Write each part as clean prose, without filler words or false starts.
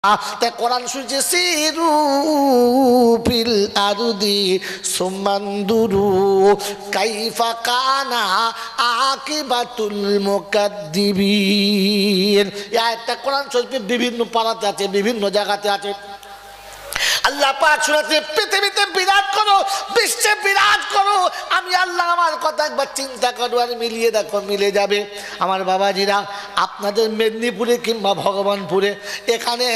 কোরআন শুনছে সিরু ফিল আরদি সুমানদুরু কাইফা কানা আকিবাতুল মুকাদ্দিবিন। একটা কোরআন শরীফে বিভিন্ন পারাতে আছে, বিভিন্ন জায়গাতে আছে। আল্লাহ পাক শুনাতে পৃথিবীতে বিরাজ করো, বিশ্বে বিরাজ করো, আমি আল্লাহ আমার কথা একবার চিন্তা করো আর মিলিয়ে দেখো, মিলে যাবে। আমার বাবাজিরা, আপনাদের মেদিনীপুরে কিংবা ভগবানপুরে এখানে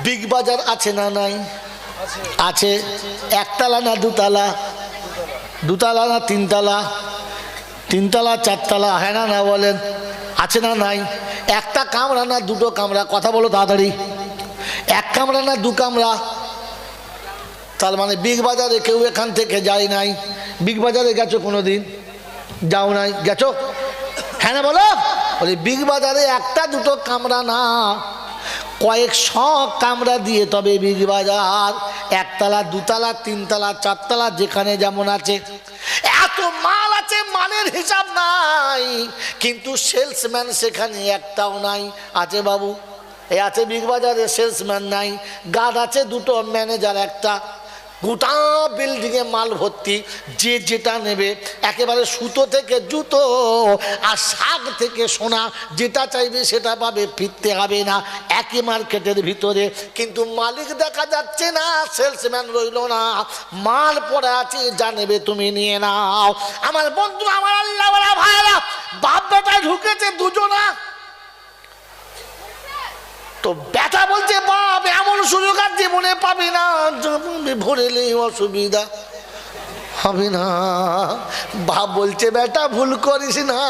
বিগ বাজার আছে না নাই? আছে। একতলা না দুতলা? দুতলা না তিনতলা? তিনতলা চারতলা, হ্যাঁ না না বলেন? আছে না নাই? একটা কামরা না দুটো কামরা? কথা বলো তাড়াতাড়ি। এক কামরা না দু কামরা? তার মানে বিগ বাজারে কেউ এখান থেকে যায় নাই? বিগ বাজারে গেছো কোনো দিন? যাও নাই? গেছো? হ্যাঁ না বলো। বলি বিগ বাজারে একটা দুটো কামরা না, কয়েকশো কামরা দিয়ে তবে বিগ বাজার। একতলা দুতলা তিনতলা চারতলা যেখানে যেমন আছে, এত মাল আছে, মালের হিসাব নাই, কিন্তু সেলসম্যান সেখানে একটাও নাই। আছে বাবু? এই আছে বিগ বাজারে সেলসম্যান নাই, গার্ড আছে দুটো, ম্যানেজার একটা, গোটা বিল্ডিংয়ে মাল ভর্তি। যে যেটা নেবে, একেবারে সুতো থেকে জুতো আর শাক থেকে সোনা, যেটা চাইবে সেটা পাবে, ফিরতে হবে না, একই মার্কেটের ভিতরে। কিন্তু মালিক দেখা যাচ্ছে না, সেলসম্যান রইল না, মাল পড়ে আছে, যা নেবে তুমি নিয়ে নাও। আমার বন্ধু, আমার আল্লাহ ভাইরা, বাপ বেটায় ঢুকেছে দুজনা। তো বেটা বলছে, বাপ এমন সুযোগ আর জীবনে পাবি না, ভরেলে অসুবিধা হবে না। বাপ বলছে, বেটা ভুল করিস না,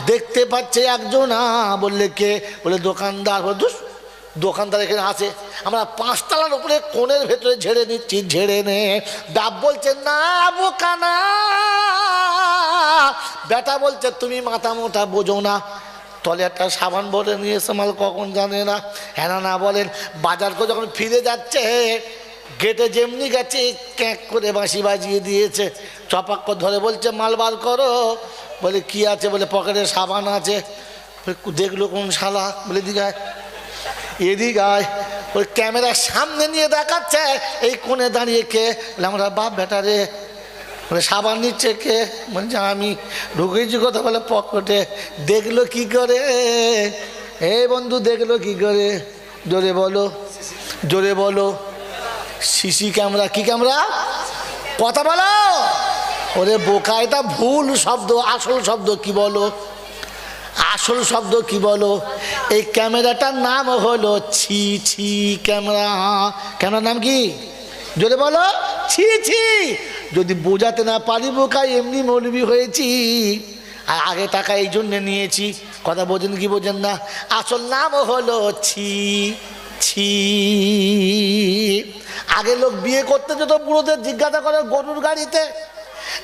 দেখতে পাচ্ছে একজন। বললে কে? বলে দোকানদার। দোকানদার এখানে আছে, আমরা 5 তলার উপরে কোণের ভেতরে ঝেড়ে নিচ্ছি, ঝেড়ে নে। বাপ বলছে, না বোকা না। বেটা বলছে, তুমি মাথা মোটা বোঝো না, তলে একটা সাবান বলে নিয়ে এসে মাল কখন জানে না। হ্যাঁ না বলেন? বাজার করে যখন ফিরে যাচ্ছে, গেটে যেমনি গেছে ক্যাঁক করে বাঁশি বাজিয়ে দিয়েছে, চপাক্ক ধরে বলছে, মাল বার করো। বলে কি আছে? বলে পকেটে সাবান আছে। দেখলো কোন শালা? বলে দিঘায়, এদিক আয়। ওই ক্যামেরার সামনে নিয়ে দেখাচ্ছে, এই কোণে দাঁড়িয়ে কে? বলে আমরা বাপ বেটা রে। বলে সাবান নিচ্ছে কে? বলছে আমি। ঢুকেছি কথা? বলে পকেটে। দেখলো কি করে? এই বন্ধু দেখলো কি করে? জোরে বলো, জোরে বলো। CC camera. কি ক্যামেরা? কথা বলো। ওরে বোকা, এটা ভুল শব্দ, আসল শব্দ কি বলো? আসল শব্দ কি বলো? এই ক্যামেরাটার নাম হলো ছি ছি ক্যামেরা। ক্যামেরার নাম কি? জোরে বলো। ছি ছি। যদি বোঝাতে না পারি বোকা, এমনি মৌলবি হয়েছি, আর আগে টাকা এই জন্যে নিয়েছি। কথা বোঝেন কি বোঝেন না? আসল নাম হলো ছি ছি। আগে লোক বিয়ে করতে যেত, বুড়োদের জিজ্ঞাসা করে গরুর গাড়িতে,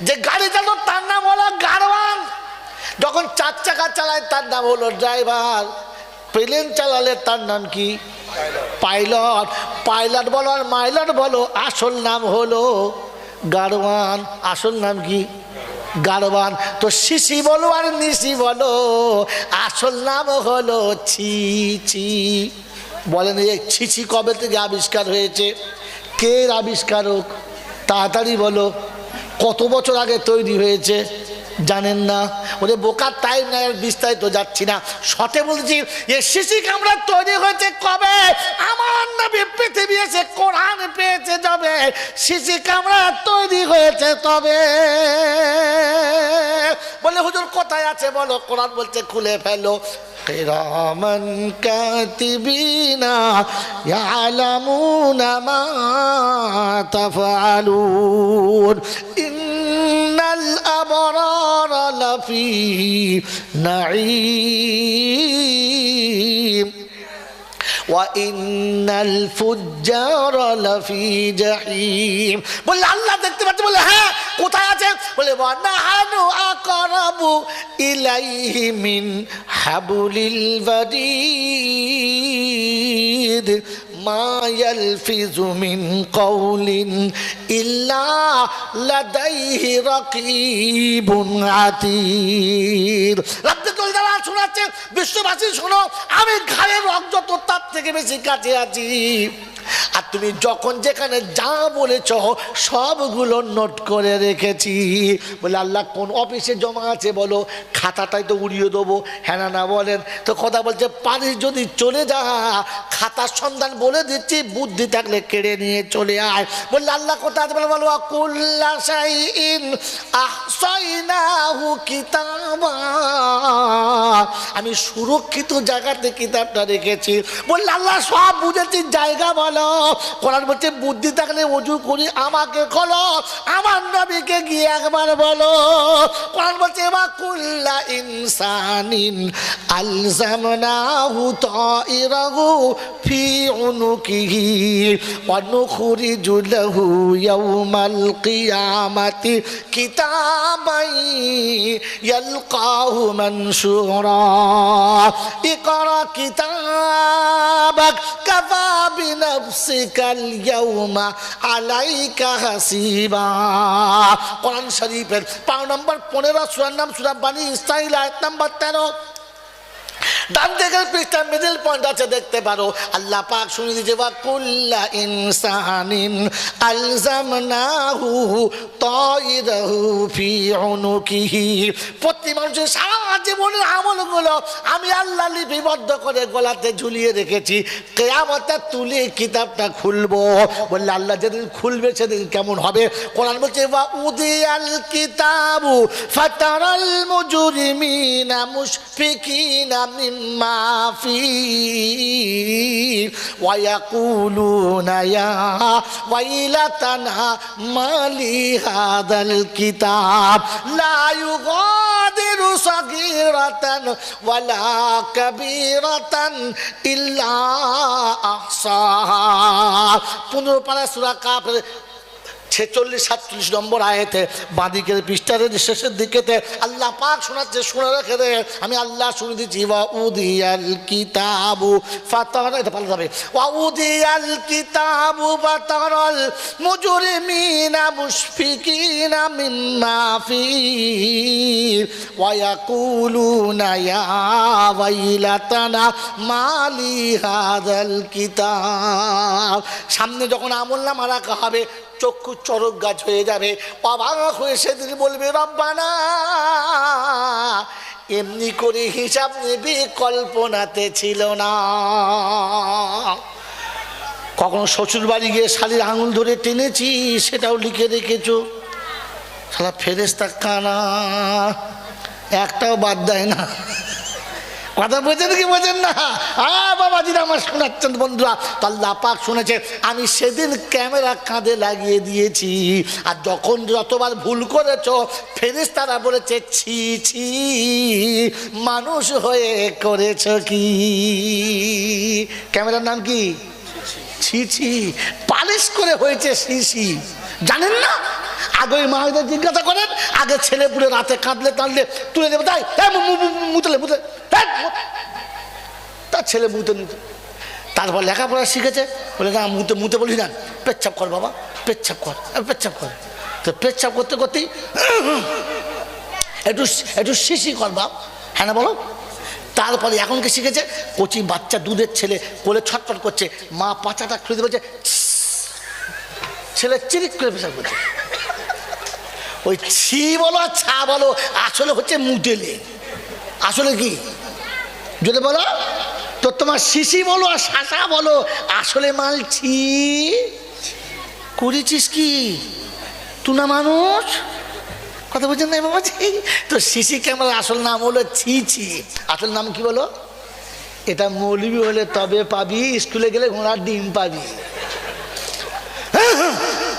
যে গাড়ি চালক তার নাম হলো গাড়োয়ান। যখন 4 চাকা চালায় তার নাম হলো ড্রাইভার। প্লেন চালালে তার নাম কি? পাইলট। পাইলট বলো আর মাইলট বলো, আসল নাম হলো গাড়োয়ান। আসল নাম কি? গাড়োয়ান। তো শিশি বলো আর নিশি বলো, আসল নাম হলো ছি ছি। বলেন এই ছিছি কবে থেকে আবিষ্কার হয়েছে? কে আবিষ্কারক? তাড়াতাড়ি বলো। কত বছর আগে তৈরি হয়েছে? জানেন না? ওদের বোকার টাইম নাই, বিস্তারিত যাচ্ছি না, শর্টে বলছি। এই সিসি ক্যামেরা তৈরি হয়েছে কবে? আমার নবী পৃথিবী এসে কোরআন পেয়েছে যাবে, সিসি ক্যামেরা তৈরি হয়েছে তবে। বলে হুজুর কোথায় আছে বলো? কোরআন বলছে খুলে ফেলো। কিরামান কাতিবিনা ইয়ালামুনা মা তাফআলুন ইন্নাল আবরারা লাফি নাঈম ওয়া ইন্নাল ফুজ্জারা লাফি জাহিম। বলে আল্লাহ দেখতে পাচ্ছে? বলে হ্যাঁ। কোথায় আছে? বলে ওয়া নাহানু আকরাবু ইলাইহি মিন হাবলিল ওয়ারিদ মা ইয়ালফিজু মিন কওলিন ইল্লা লাদাইহি রাকিবুন আতীদ। রাব্বুল আলামিন শোনাচ্ছে, বিশ্ববাসী শোনো, আমি ঘাড়ের রক্ত তো তার থেকে বেশি কাছে আছি, আর তুমি যখন যেখানে যা বলেছ সবগুলো নোট করে রেখেছি। বলে আল্লাহ কোন অফিসে জমা আছে বলো, খাতাটাই তো উড়িয়ে দেবো। হ্যাঁ না বলেন তো? কথা বলছে, পারিস যদি চলে যা, খাতার সন্ধান বলে দিচ্ছি, বুদ্ধি থাকলে কেড়ে নিয়ে চলে আয়। বললে আল্লাহ কোথায় আছে বলো, কুল্লা শাইইন আহসাইনাহু কিতাবা, আমি সুরক্ষিত জায়গাতে কিতাবটা রেখেছি। বললে আল্লাহ সব বুঝেছি, জায়গা বলো। কোরআন বলছে বুদ্ধি থাকলে ওযু করি আমাকে খোলো, আমার নবীকে গিয়ে একবার বলো। কোরআন বলছে ওয়া কুল্লা ইনসানিন আলজামনাহু তাইরাহু ফি উনুকিহি ওয়া নুখরিজু লাহু ইয়াওমাল কিয়ামাতি কিতাবান ইয়ালকাহু মানশুরা ইকরা কিতাবাক কাফা বিনাফসিকাল ইয়াওমা আলাইকা হাসিবা। কোরআন শরীফের পারা নম্বর 15 সূরার নাম সূরা বনী ইসরাঈল আয়াত নম্বর 13। ডান দিকের পৃষ্ঠা মিডল পয়েন্ট আছে, দেখতে পারো। আল্লাহ পাক শুনে দিয়েছে ওয়া কুল্লা ইনসানিন আলজামনাহু তাইরাহু ফি উনুকিহি, প্রতি মানুষের সারা জীবনের আমলগুলো আমি আল্লাহ লিপিবদ্ধ করে গলাতে ঝুলিয়ে রেখেছি, কিয়ামতে তুলে কিতাবটা খুলবো। বললে আল্লাহ যেদিন খুলবে সেদিন কেমন হবে? কোরআন বলছে ওয়া উদিয়াল কিতাবু ফাতারাল মুজরিমিনা মুশফিকিনা মিম্মা ফীহি ওয়া ইয়াকুলুনা ইয়া ওয়াইলাতানা মালি হাদাল কিতাব লা ইউগাদিরু সাগীরাতান ওয়ালা কাবীরাতান ইল্লা আহসাহা। 15 পারা সূরা কাফের 46-47 নম্বর আয়াতে বাঁদিকের পৃষ্ঠার শেষের দিকেতে আল্লাহ পাক শোনাচ্ছে, শুনে রেখে দে, আমি আল্লাহ শুনে দিচ্ছি। ওয়া উদিয়াল কিতাবু ফাতারা, এটা ভালো হবে, ওয়া উদিয়াল কিতাবু ফাতারাল মুজরিমিনা মুশফিকিনা মিম্মা ফীহি ওয়া ইয়াকুলুনা ইয়া ওয়াইলাতানা মালি হাদাল কিতাব। সামনে যখন আমলনামা রাখা হবে, চক্ষু চরক গাছ হয়ে যাবে, অবাক হয়ে সেদিন বলবে রব্বানা, এমনি করে হিসাব নেবে কল্পনাতে ছিল না। কখনো শ্বশুর বাড়ি গিয়ে শালির আঙুল ধরে টেনেছি, সেটাও লিখে রেখেছো। শালা ফেরেশতা কানা, একটাও বাদ দেয় না। কথা বোঝেন কি বোঝেন না? বাবাজিরা আমার শোনাচ্ছেন বন্ধুরা, তো আল্লাহ পাক শুনেছে আমি সেদিন ক্যামেরা কাঁধে লাগিয়ে দিয়েছি, আর যখন যতবার ভুল করেছো ফেরেশতারা বলেছে ছি ছি মানুষ হয়ে করেছ কি। ক্যামেরার নাম কি? ছি ছি, পালিশ করে হয়েছে শিশি, জানেন না? আগে ওই মায়েদের জিজ্ঞাসা করেন, আগে ছেলে পুলে রাতে কাঁদলে টানলে তুলে দেবে, তাই মুতলে মুতলে তার ছেলে মুতে নিতে। তারপর লেখাপড়া শিখেছে, বলে না মুতে মুতে বলি না, পেচ্ছাপ কর বাবা, পেচ্ছাপ কর, পেচ্ছাপ কর। তো পেচ্ছাপ করতে করতেই একটু একটু শিশি কর বাপ, হ্যাঁ না বলো। তারপরে এখন কি শিখেছে, কচি বাচ্চা দুধের ছেলে কোলে ছটফট করছে, মা পাচাটা খুলে বলছে, ছেলে চিরিক করে পেশাব করছে। ওই ছি বলো আর ছা বলো, আসলে হচ্ছে মুটেলে। আসলে কি যদি বলো তো, তোমার শিশি বলো আর শাসা বলো, আসলে মাল ছি করেছিস কি তুই না মানুষ। কথা বলছেন না বাবা? তো শিশি ক্যামেরার আসল নাম হলো ছি ছি। আসল নাম কি বলো? এটা মৌলবি হলে তবে পাবি, স্কুলে গেলে ঘোড়ার ডিম পাবি।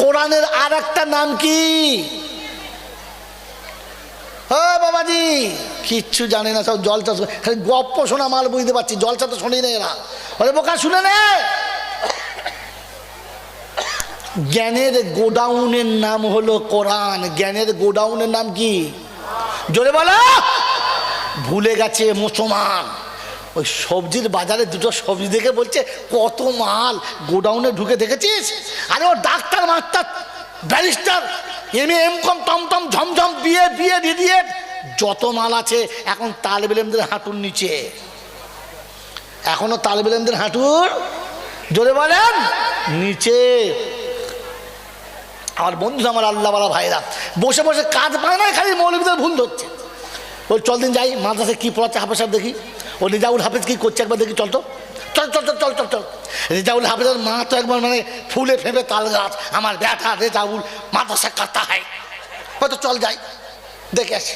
কোরআনের আর একটা নাম কি? ও বাবাজি কিচ্ছু জানে না, সব জলসা, খালি গপ্প শোনা মাল বুঝতে পারছি, জলসা তো শুনি না এরা। ওরে বোকা শুনে নে, জ্ঞানের গোডাউনের নাম হলো কোরআন। জ্ঞানের গোডাউনের নাম কি? জোরে বলো। ভুলে গেছে মুসলমান, ওই সবজির বাজারে দুটো সবজি দেখে বলছে কত মাল, গোডাউনে ঢুকে দেখেছিস? আরে ও ডাক্তার, মাস্টার, ব্যারিস্টার, এম.কম, টমটম, ঝমঝম, বিয়ে ডিডিএড, যত মাল আছে এখন তালেবে ইলমদের হাঁটুর নিচে। এখনো তালেবে ইলমদের হাঁটুর, জোরে বলেন, নিচে। আমার বন্ধু, আমার আল্লাহওয়ালা ভাইরা বসে বসে কাজ পায় না, খালি মৌলবীদের ভুল ধরছে। ওই চল দিন যাই মাদ্রাসায় কী পড়াচ্ছে হাফেজ সাহেব দেখি, ও রেজাউল হাফেজ কী করছে একবার দেখি, চল তো, চল চল চল চল চল চল। রেজাউল হাফেজের মা তো একবার মানে ফুলে ফেঁপে তাল গাছ, আমার ব্যাটা রেজাউল মাদ্রাসা কাটতা হয়, হয়তো চল যাই দেখে আসি।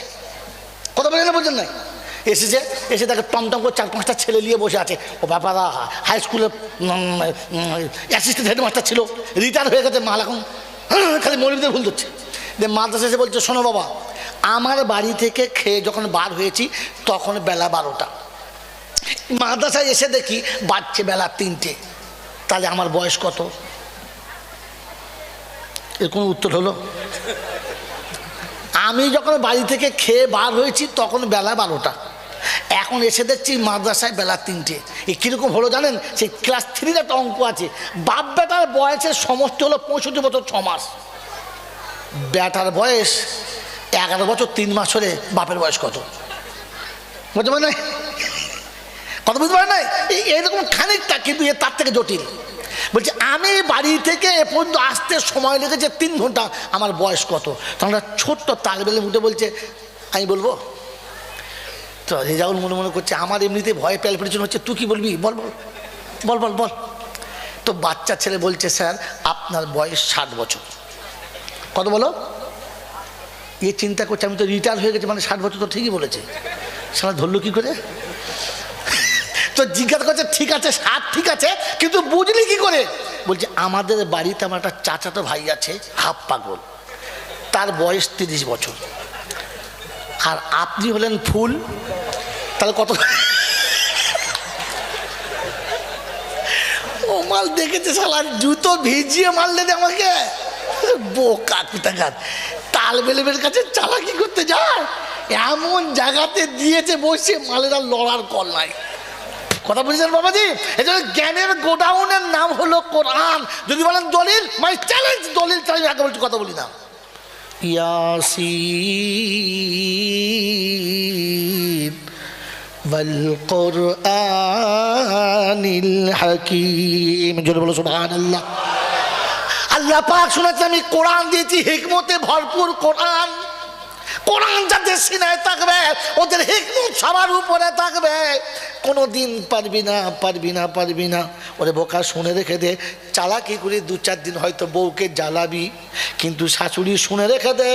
কথা বলে না, বলছেন নাই? এসে দেখে টমটম করে 4-5টা ছেলে নিয়ে বসে আছে। ও ব্যাপারা হাই স্কুলের অ্যাসিস্ট্যান্ট হেডমাস্টার ছিল, রিটায়ার হয়ে গেছে, মাল এখন খালি মৌলবীদের ভুল ধরছে। যে মাদ্রাসা এসে বলছে, শোনো বাবা, আমার বাড়ি থেকে খেয়ে যখন বার হয়েছি তখন বেলা 12টা, মাদ্রাসায় এসে দেখি বাজছে বেলা 3টে, তাহলে আমার বয়স কত? এর কোনো উত্তর হলো? আমি যখন বাড়ি থেকে খেয়ে বার হয়েছি তখন বেলা 12টা, এখন এসে দেখছি মাদ্রাসায় বেলা 3টে। এ কীরকম হলো জানেন? সেই ক্লাস 3-র একটা অঙ্ক আছে, বাপ বেটার বয়সের সমষ্টি হলো 65 বছর 6 মাস। বেটার বয়স 11 বছর 3 মাস হলে বাপের বয়স কত? বুঝতে পারেন নাই? কথা বুঝতে পারেন নাই? এইরকম খানিকটা, কিন্তু এ তার থেকে জটিল। বলছে আমি বাড়ি থেকে এ পর্যন্ত আসতে সময় লেগেছে 3 ঘন্টা, আমার বয়স কত? তখন ছোট্ট তালেবে ইলম উঠে বলছে, আমি বলবো? তো রেজাউল মনে মনে করছে আমার এমনিতে ভয় প্যালপিটেশন হচ্ছে, তুই কি বলবি? বল বল বল বল বল। তো বাচ্চা ছেলে বলছে, স্যার আপনার বয়স 60 বছর। কত বলো? এ চিন্তা করছে আমি তো রিটায়ার হয়ে গেছে, মানে 60 বছর। তো ঠিকই বলেছে, সারা ধরলো কি করে? তো জিজ্ঞাসা করছে, ঠিক আছে 60 ঠিক আছে, কিন্তু বুঝলি কি করে? বলছে আমাদের বাড়িতে আমার একটা চাচাতো ভাই আছে, হাফ পাগল, তার বয়স 30 বছর, আর আপনি হলেন ফুল, তাহলে কত? ও মাল দেখেছে, শালা জুতো ভিজিয়ে মারলে আমাকে, বোকা কোথাকার। তালেবে ইলমের কাছে চালাকি করতে যায়, এমন জায়গাতে দিয়েছে বসে মালের আর লড়ার কল নাই। কথা বুঝছেন বাবাজি? এই জন্য জ্ঞানের গোডাউনের নাম হলো কোরআন। যদি বলেন দলিল, মাই চ্যালেঞ্জ, দলিল চাই আগে বলছি, কথা বলি না। ইয়াসিন ওয়াল কুরআনিল হাকীম, জোরে বলো সুবহানাল্লাহ। আল্লাহ পাক শুনেছে আমি কোরআন দিয়েছি, হিকমতে ভরপুর কোরআন। কোরআন যাদের সিনায় থাকবে ওদের হিকমত সবার উপরে থাকবে। কোনোদিন পারবি না পারবি না পারবি না। ওরে বোকা শুনে রেখে দে, চালাকি করে 2-4 দিন হয়তো বউকে জ্বালাবি, কিন্তু শাশুড়ি শুনে রেখে দে,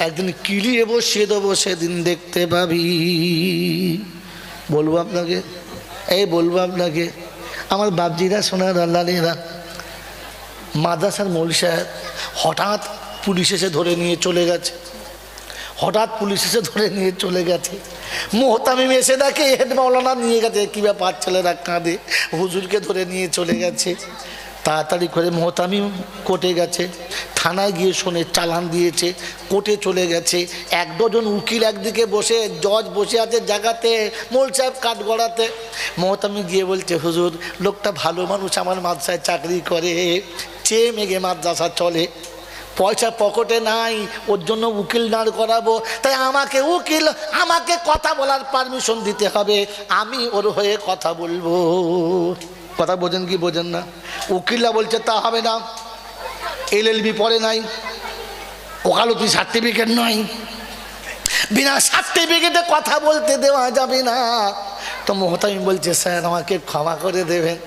একদিন কিলিয়ে বসিয়ে দেবো, সেদিন দেখতে পাবি। বলবো আপনাকে, বলবো আপনাকে, আমার বাপজিরা সোনার আল্লাহরা, মাদ্রাসার মৌলভী সাহেব হঠাৎ পুলিশ এসে ধরে নিয়ে চলে গেছে। মোহতামিম এসে দেখে হেড মাওলানা নিয়ে গেছে। কী ব্যাপার? ছেলেরা কাঁদে, হুজুরকে ধরে নিয়ে চলে গেছে। তাড়াতাড়ি করে মোহতামিম কোর্টে গেছে, থানায় গিয়ে শোনে চালান দিয়েছে, কোর্টে চলে গেছে। 1 ডজন উকিল একদিকে বসে, জজ বসে আছে জায়গাতে, মোল সাহেব কাঠ গড়াতে। মোহতামিম গিয়ে বলছে, হুজুর লোকটা ভালো মানুষ, আমার মাদ্রাসায় চাকরি করে, চেয়ে মেঘে মাদ্রাসা চলে, পয়সা পকেটে নাই, ওর জন্য উকিল দাঁড় করাবো, তাই আমাকে কথা বলার পারমিশন দিতে হবে, আমি ওর হয়ে কথা বলবো। কথা বোঝেন কি বোঝেন না? উকিলরা বলছে তা হবে না, LLB পড়ে নাই, ওকালতি সার্টিফিকেট নয়, বিনা সার্টিফিকেটে কথা বলতে দেওয়া যাবে না। তো মোহতামিম বলছে, স্যার আমাকে ক্ষমা করে দেবেন,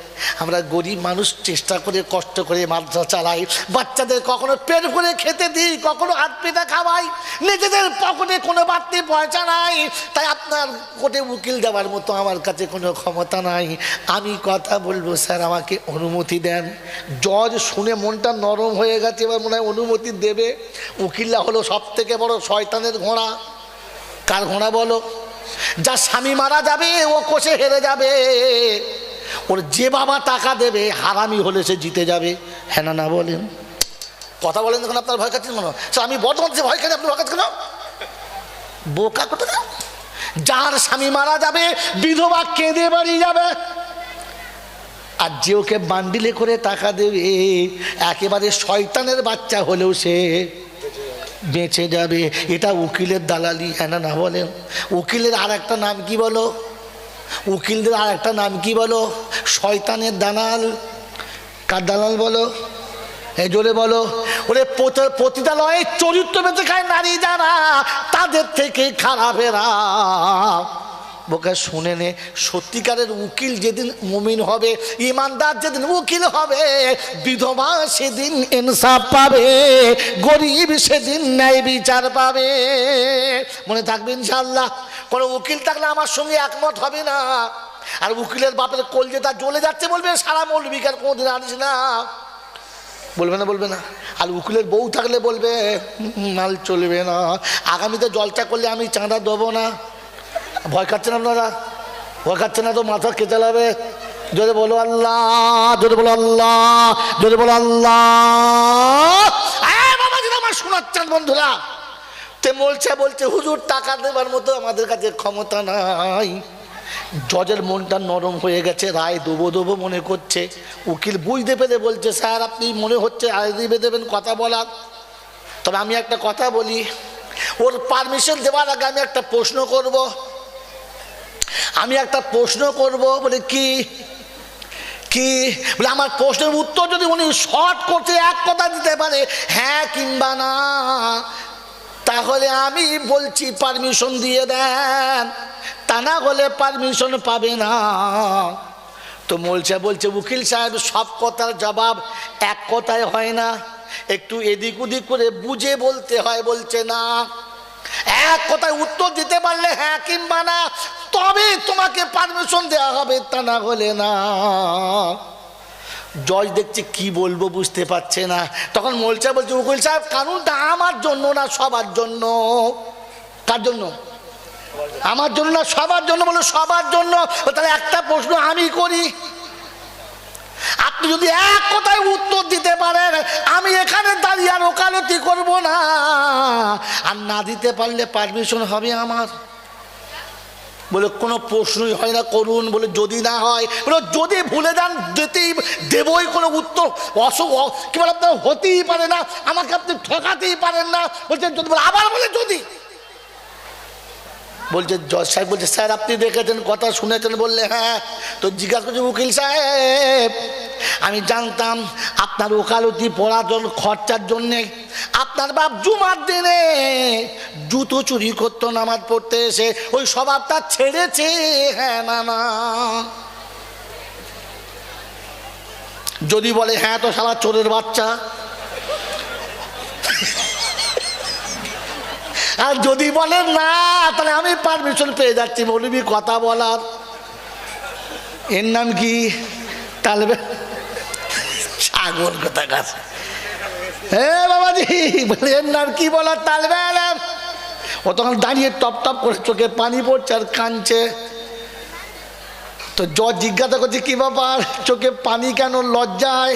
আমরা গরিব মানুষ, চেষ্টা করে কষ্ট করে মাদ্রাসা চালাই, বাচ্চাদের কখনো পেট ভরে খেতে দিই, কখনো হাত পেটা খাওয়াই, নিজেদের পকেটে কোনো বাড়তি পয়সা নাই, তাই আপনার কোর্টে উকিল দেওয়ার মতো আমার কাছে কোনো ক্ষমতা নাই, আমি কথা বলবো, স্যার আমাকে অনুমতি দেন। জজ শুনে মনটা নরম হয়ে গেছে, এবার মনে হয় অনুমতি দেবে। উকিলরা হলো সব থেকে বড় শয়তানের ঘোড়া। কার ঘোড়া বলো? যার স্বামী মারা যাবে ও কোষে হেরে যাবে, ওর যে বাবা টাকা দেবে হারামি হলে সে জিতে যাবে। হ্যাঁ না বলেন? কথা বলেন দেখুন, আপনার ভয় খাচ্ছেন মনে হয়। আমি বর্তমান যে ভয় খাচ্ছি, আপনি ভয় খাচ্ছেন কেন? বোকা কথা। যার স্বামী মারা যাবে বিধবা কেঁদে বাড়ি যাবে, আর যে ওকে বান্ডিলে করে টাকা দেবে একেবারে শয়তানের বাচ্চা হলেও সে বেঁচে যাবে। এটা উকিলের দালালি, হ্যাঁ না বলেন? উকিলের আর একটা নাম কি বলো? উকিলদের আর একটা নাম কি বলো? শয়তানের দালাল। কার দালাল বলো? এই জোরে বলো। ওরে পতিতালয়ে চরিত্র বেঁচে খায় নারী যারা, তাদের থেকে খারাপেরা। বোকা শুনে নে, সত্যিকারের উকিল যেদিন মুমিন হবে, ইমানদার যেদিন উকিল হবে, বিধবা সেদিন ইনসাফ পাবে, গরিব সেদিন ন্যায় বিচার পাবে। মনে থাকবে ইনশাআল্লাহ। কোনো উকিল থাকলে আমার সঙ্গে একমত হবে না। আর উকিলের বাপের কলজেটা জ্বলে যাচ্ছে বলবে সারা মৌলবিকার কোনোদিন আনিস না, বলবে না? বলবে না? আর উকিলের বউ থাকলে বলবে মাল চলবে না, আগামীতে জলসা করলে আমি চাঁদা দেবো না। ভয় খাচ্ছেন আপনারা? ভয় খাচ্ছে না তো মাথা কে চালাবে? জোরে বলো আল্লাহ, জোরে বলো আল্লাহ, জোরে বলো আল্লাহ। আমার শোনাচ্ছেন বন্ধুরা, তে বলছে হুজুর টাকা দেবার মতো আমাদের কাছে ক্ষমতা নাই। জজের মনটা নরম হয়ে গেছে, রায় দেবো মনে করছে। উকিল বুঝতে পেরে বলছে স্যার আপনি মনে হচ্ছে রায় দিয়ে দেবেন কথা বলার, তবে আমি একটা কথা বলি, ওর পারমিশন দেওয়ার আগে আমি একটা প্রশ্ন করব। বলে কি বলে আমার প্রশ্নের উত্তর যদি উনি শর্ট করতে এক কথা দিতে পারে হ্যাঁ কিংবা না, তাহলে আমি বলছি পারমিশন দিয়ে দেন, তা না হলে পারমিশন পাবে না। তো বলছে উকিল সাহেব সব কথার জবাব এক কথায় হয় না, একটু এদিক ওদিক করে বুঝে বলতে হয়। বলছে না, এক কথায় উত্তর দিতে পারলে হ্যাঁ কিংবা না, তবে তোমাকে পারমিশন দেওয়া হবে, তা না হলে না। জজ দেখছে কি বলবো বুঝতে পারছে না, তখন বলছে উকিল সাহেব কানুনটা আমার জন্য না সবার জন্য। কার জন্য? আমার জন্য না সবার জন্য? বলো সবার জন্য। তাহলে একটা প্রশ্ন আমি করি, আপনি যদি এক কথায় উত্তর দিতে পারেন আমি এখানে দাঁড়িয়ে আর ওকালতি করবো না, আর না দিতে পারলে পারমিশন হবে আমার। বলে কোনো প্রশ্নই হয় না, করুন। বলে যদি না হয়, বলে যদি ভুলে যান দেবই, কোনো উত্তর কি বলে আপনার হতেই পারে না, আমাকে আপনি ঠকাতেই পারেন না। বলছেন যদি, বলে আবার বলে যদি। বলছে জজ সাহেব বলছে স্যার আপনি দেখেছেন কথা শুনেছেন? বললে হ্যাঁ। তো জিজ্ঞাসা করছে উকিল সাহেব আমি জানতাম আপনার ওকালতি পড়ার খরচার জন্যে আপনার বাপ জুমার দিনে জুতো চুরি করতো নামাজ পড়তে এসে, ওই স্বভাবটা ছেড়েছে হ্যাঁ না না? যদি বলে হ্যাঁ তো শালা চোরের বাচ্চা, আর যদি বলেন না তাহলে আমি পারমিশন পেয়ে যাচ্ছি মৌলবি কথা বলার। এর নাম কি? তালবে সাগর কথা গাছ। হ্যাঁ বাবাজি, বলে এর নাম কি বলার? তালবে। ও তখন দাঁড়িয়ে টপ টপ করে চোখে পানি পড়ছে আর কাঁদছে। তো জজ জিজ্ঞাসা করছে কি ব্যাপার, চোখে পানি কেন? লজ্জায়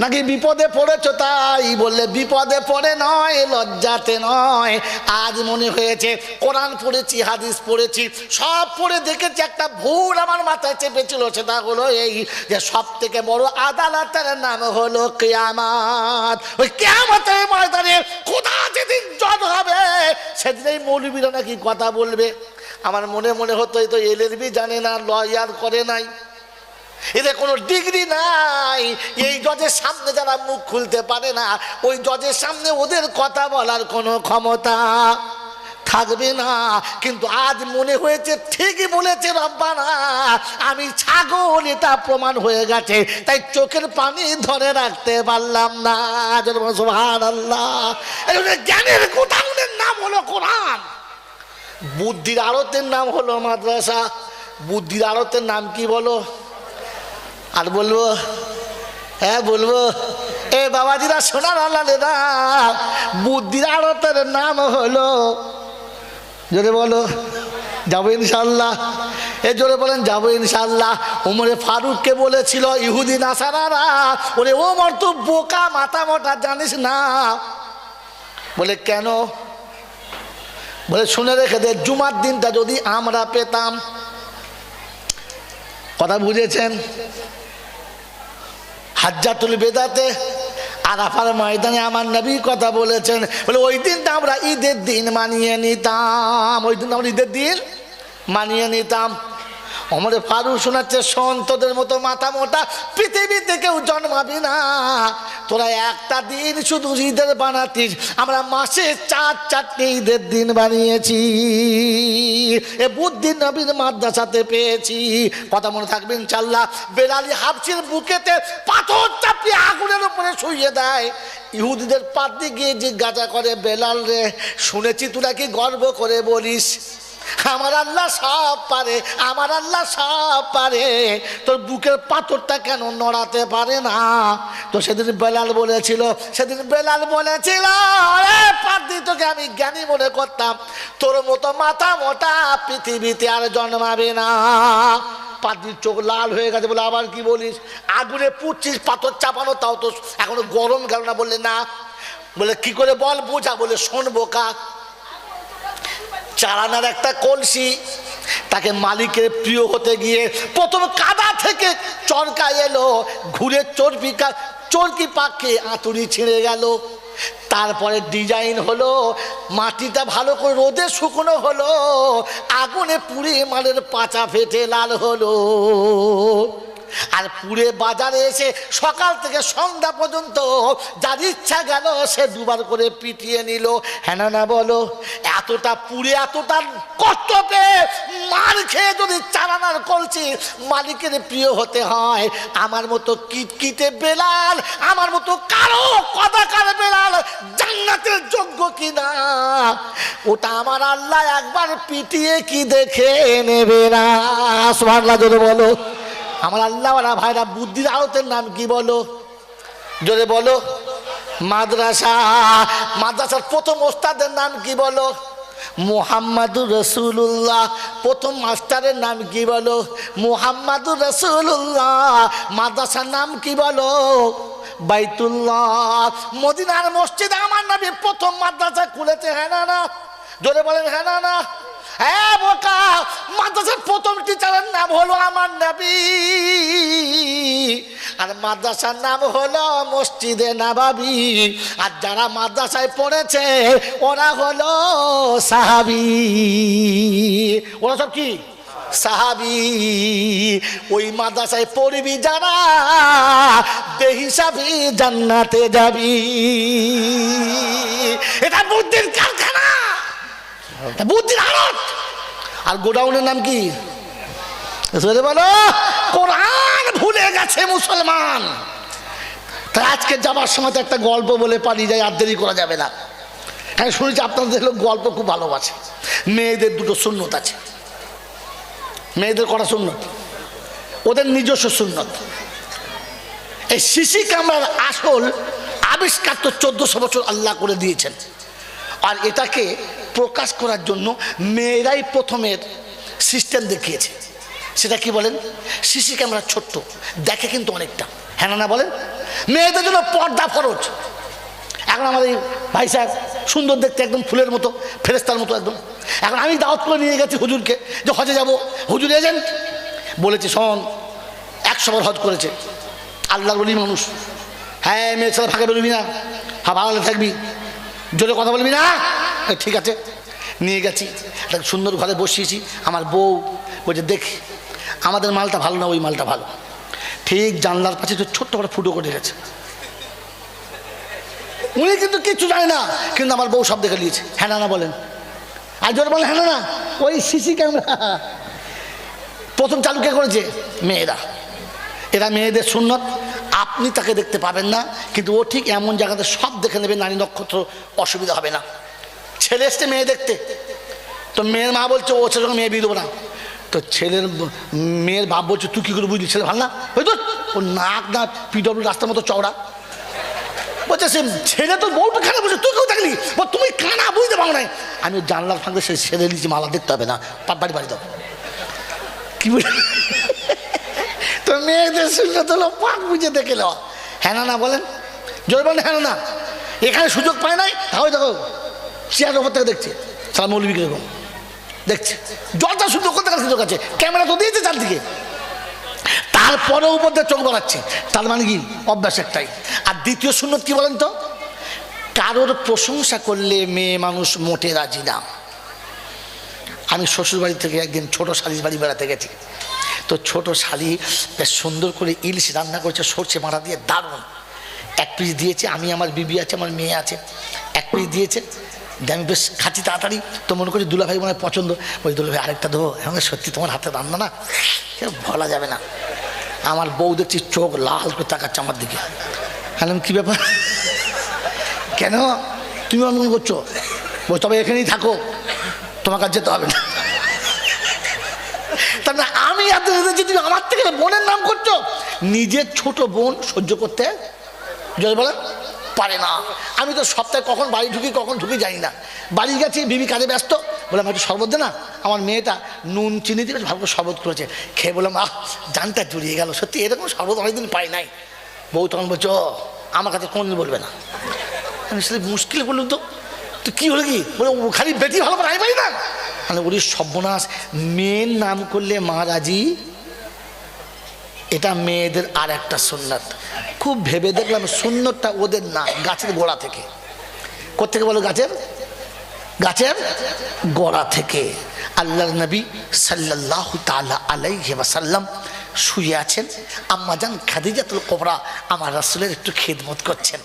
নাকি বিপদে পড়েছো তাই? বললে বিপদে পড়ে নয়, লজ্জাতে নয়, আজ মনে হয়েছে কোরআন পড়েছি, হাদিস পড়েছি, সব পড়ে দেখেছি একটা ভুল আমার মাথায় চেপেছিল। সেটা হলো এই যে সব থেকে বড় আদালতের নাম হলো কিয়ামত। ওই কিয়ামতের ময়দানে খোদা যেদিন জজ হবে সেদিন এই মৌলবীরা নাকি কথা বলবে। আমার মনে হতো এই তো এলএলবি জানে না, লয়ার করে নাই, এদের কোনো ডিগ্রি নাই, এই জজের সামনে যারা মুখ খুলতে পারে না ওই জজের সামনে ওদের কথা বলার কোনো ক্ষমতা থাকবে না। কিন্তু আজ মনে হয়েছে ঠিকই বলেছে রব্বানা, আমি ছাগল, এটা প্রমাণ হয়ে গেছে, তাই চোখের পানি ধরে রাখতে পারলাম না। সুবহানাল্লাহ। জ্ঞানের গোডাউনের নাম হলো কোরআন, বুদ্ধির আড়তের নাম হলো মাদ্রাসা। বুদ্ধির আড়তের নাম কি বলো? আর বলবো? হ্যাঁ বলবো। এ বাবাজিরা শোনার আল্লাহ, বুদ্ধির আড়তের নাম হলো, জোরে বলো যাবো ইনশাল্লাহ। এ জোরে বলেন যাবো ইনশাল্লাহ। ওমরে ফারুককে বলেছিল ইহুদি নাসারারা, ওরে ওমর তো বোকা মাথা মোটা জানিস না। বলে কেন? বলে শুনে রেখে দে, জুমার দিনটা যদি আমরা পেতাম, কথা বুঝেছেন? হাজ্জাতুল বেদাতে আরাফার ময়দানে আমার নবী কথা বলেছেন, বলে ওই দিনটা আমরা ঈদের দিন মানিয়ে নিতাম, ওই দিন আমরা ঈদের দিন মানিয়ে নিতাম। ওমরে ফারুক শোনাচ্ছে, সন্তদের মতো মাথা মোটা পৃথিবীতে কেউ জন্মাবি না, তোরা একটা দিন শুধু ঈদের বানাতিস, আমরা মাসে 4 ঈদের দিন বানিয়েছি, এ বুদ্ধি নবীর মাদ্রাসাতে পেয়েছি। কথা মনে থাকবে ইনশাআল্লাহ। বেলালি হাবশির বুকেতে পাথর চাপিয়ে আগুনের উপরে শুইয়ে দেয়। ইহুদিদের পাদ্রী গিয়ে জিজ্ঞাসা করে, বেলাল রে, শুনেছি তোরা কি গর্ব করে বলিস আমার আল্লাহ সব পারে, আমার আল্লাহ সব পারে, তোর বুকের পাথরটা কেন নড়াতে পারে না? তো সেদিন বেলাল বলেছিল, পাদ্রী তোকে আমি জ্ঞানী মনে করতাম, তোর মতো মাথা মোটা পৃথিবীতে আর জন্মাবে না। পাদ্রীর চোখ লাল হয়ে গেছে, বলে আবার কি বলিস? আগুনে পুড়ছিস, পাথর চাপানো, তাও তো এখনো গরম গেল না। বললে না। বলে কি করে বল, বোঝা। বলে শোনবো কা, চালানার একটা কলসি, তাকে মালিকের প্রিয় হতে গিয়ে প্রথম কাদা থেকে চরকা এলো, ঘুরে চরকি পাকে আঁতুড়ি ছিঁড়ে গেল, তারপরে ডিজাইন হলো, মাটিটা ভালো করে রোদে শুকনো হলো, আগুনে পুড়ে মালের পাচা ফেটে লাল হলো, আর পুড়ে বাজারে এসে সকাল থেকে সন্ধ্যা পর্যন্ত যার ইচ্ছা গেল সে দুবার করে পিটিয়ে নিল। হ্যাঁ না বলো? এতটা পুড়ে এতটা কষ্ট পেয়ে মার খেয়ে যদি চালানার কলসি মালিকের প্রিয় হতে হয়, আমার মতো কিটকিটে বেলাল, আমার মতো কারো কদাকার বেলাল জান্নাতের যোগ্য কিনা ওটা আমার আল্লাহ একবার পিটিয়ে কি দেখে নেবে না? সুবহানাল্লাহ জোরে বলো। আমার আল্লাহওয়ালা ভাইরা, বুদ্ধির আলোতের নাম কি বলো? জোরে বলো। মাদ্রাসার প্রথম ওস্তাদের নাম কি বলো? মুহাম্মাদুর রাসূলুল্লাহ। প্রথম মাস্টারের নাম কি বলো? মুহাম্মাদুর রাসূলুল্লাহ। মাদ্রাসার নাম কি বলো? বাইতুল্লাহ। মদিনার মসজিদে আমার নবী প্রথম মাদ্রাসা খুলেছে, হ্যাঁ না? জোরে বলেন হ্যাঁ না? হ্যাঁ বোকা, মাদ্রাসার প্রথম টিচারের নাম হলো আমার নবী, আর মাদ্রাসার নাম হলো মসজিদে নববী, আর যারা মাদ্রাসায় পড়েছে ওরা হলো সাহাবী। ওরা সব কি? সাহাবী। ওই মাদ্রাসায় পড়বি যারা, বেহিসাবি জান্নাতে যাবি। এটা বুদ্ধির কারখানা, বুদ্ধির আড়ত। আর গোডাউনের নাম কি? বলো। কোরআন ভুলে গেছে মুসলমান। তাই আজকে যাবার সময় তো একটা গল্প বলে পালিয়ে যায়, আর দেরি করা যাবে না। হ্যাঁ শুনেছি আপনাদের লোক গল্প খুব ভালোবাসে। মেয়েদের 2টো সুন্নত আছে, মেয়েদের করা সুন্নত, ওদের নিজস্ব সুন্নত। এই শিশি কামড়ার আসল আবিষ্কার তো 1400 বছর আল্লাহ করে দিয়েছেন, আর এটাকে প্রকাশ করার জন্য মেয়েরাই প্রথমের সিস্টেম দেখিয়েছে। সেটা কি বলেন? সিসি ক্যামেরা ছোট্ট, দেখে কিন্তু অনেকটা, হ্যাঁ না বলেন? মেয়েদের জন্য পর্দা ফরজ। এখন আমাদের ভাই সাহেব সুন্দর দেখতে, একদম ফুলের মতো, ফেরেস্তার মতো একদম। এখন আমি দাওয়াত করে নিয়ে গেছি হুজুরকে যে হজে যাব, হুজুর এজেন্ট বলেছে শোন 100 বার হজ করেছে, আল্লাহর ওলি মানুষ, হ্যাঁ মেয়ে ছেলে ফাঁকে বেরোবি না, হ্যাঁ ভালো থাকবি, জোরে কথা বলবি না, ঠিক আছে। নিয়ে গেছি, একটা সুন্দর ঘরে বসিয়েছি। আমার বউ বলছে দেখি আমাদের মালটা ভালো না ওই মালটা ভালো। ঠিক জানলার পাশে ছোট্ট করে ফুটো করে গেছে। উনি কিন্তু কিচ্ছু জানে না, কিন্তু আমার বউ সব দেখে নিয়েছে। হ্যাঁ না বলেন? আর জোরে বলেন হ্যাঁ না? ওই সিসি ক্যামেরা প্রথম চালু কে করেছে? মেয়েরা। এরা মেয়েদের সুন্নত। আপনি তাকে দেখতে পাবেন না, কিন্তু ও ঠিক এমন জায়গাতে সব দেখে নেবে, নারী নক্ষত্র, অসুবিধা হবে না। ছেলে এসছে মেয়ে দেখতে, তো মেয়ের মা বলছে ও ছেলে মেয়ে বিয়ে দেবো না। তো মেয়ের বাপ বলছে তুই কী করে বুঝলি ছেলে ভালো না? হয়তো ও নাক না পিডব্লিউ রাস্তার মতো চওড়া। বলছে সে ছেলে তো বউটা খারাপ বলছে, তুই কেউ দেখলি? তুমি কানা বুঝতে পারো না। আমি জানলার ফাঁকে সে ছেড়ে দিয়েছি, মালা দেখতে হবে না, বাড়ি দাও। কি বলি? তো মেয়েদের শুনলে তো পাক বুঝে দেখে নেওয়া। হ্যাঁ না বলেন? জোর বলেন হ্যাঁ না? এখানে সুযোগ পায় নাই, হয় দেখো চেয়ারের ওপর থেকে দেখছে, সালাম মৌলবী কিরকম দেখছে, জলটা শুদ্ধ করতে গেছে চোখ আছে, ক্যামেরা তো দিয়েছে চারদিকে, তারপরে উপর দিয়ে চোখ বাড়াচ্ছে। তার মানে কি? অভ্যাস একটাই। আর দ্বিতীয় সুন্নত কি বলেন তো? কারোর প্রশংসা করলে মেয়ে মানুষ মোটে রাজি না। আমি শ্বশুর বাড়ি থেকে একদিন ছোট শালির বাড়ি বেড়াতে গেছি, তো ছোট শালি বেশ সুন্দর করে ইলিশ রান্না করেছে সর্ষে বাটা দিয়ে, দারুণ। এক পিস দিয়েছে, আমি আমার বিবি আছে, আমার মেয়ে আছে, এক পিস দিয়েছে, আমি বেশ খাচ্ছি তাড়াতাড়ি, তো মনে করি দুলাভাই মনে হয় পছন্দ, ওই দুলাভাই আরেকটা দেবো, এখন সত্যি তোমার হাতে রান্না না বলা যাবে না। আমার বউ দেখছি চোখ লাল করে তাকাচ্ছে আমার দিকে। হ্যাঁ, কী ব্যাপার, কেন তুমি অনুমান করছো? বল তবে এখানেই থাকো, তোমার কাছে যেতে হবে না। তার না আমি এত যে তুমি আমার থেকে বোনের নাম করছো। নিজের ছোট বোন সহ্য করতে যদি বলেন পারে না। আমি তো সপ্তাহে কখন বাড়ি ঢুকি কখন ঢুকি জানি না। বাড়ি গেছি, বিবি কাজে ব্যস্ত, বললাম একটু শরবত দে না। আমার মেয়েটা নুন চিনি দিয়ে ভালো করে শরবত করেছে, খেয়ে বললাম আহ জানটা জুড়িয়ে গেল, সত্যি এরকম শরবত অনেকদিন পাই নাই। বউ তখন বলছো আমার কাছে কোনদিন বলবে না। আমি সেটা মুশকিল বললাম, তো কী হলো কি? বলে খালি বেটি ভালো করে আমি পাই না। মানে ওর সর্বনাশ, মেয়ের নাম করলে মহারাজি, এটা মেয়েদের আর একটা সুন্নাত। খুব ভেবে দেখলাম সুন্নতটা ওদের না, গাছের গোড়া থেকে। কোত্থেকে বলো? গাছের গোড়া থেকে। আল্লাহর নবী সাল্লাল্লাহু তাআলা আলাইহি ওয়াসাল্লাম শুয়ে আছেন, আম্মাজান খাদিজাতুল কুবরা আমার রাসূলের একটু খিদমত করছেন।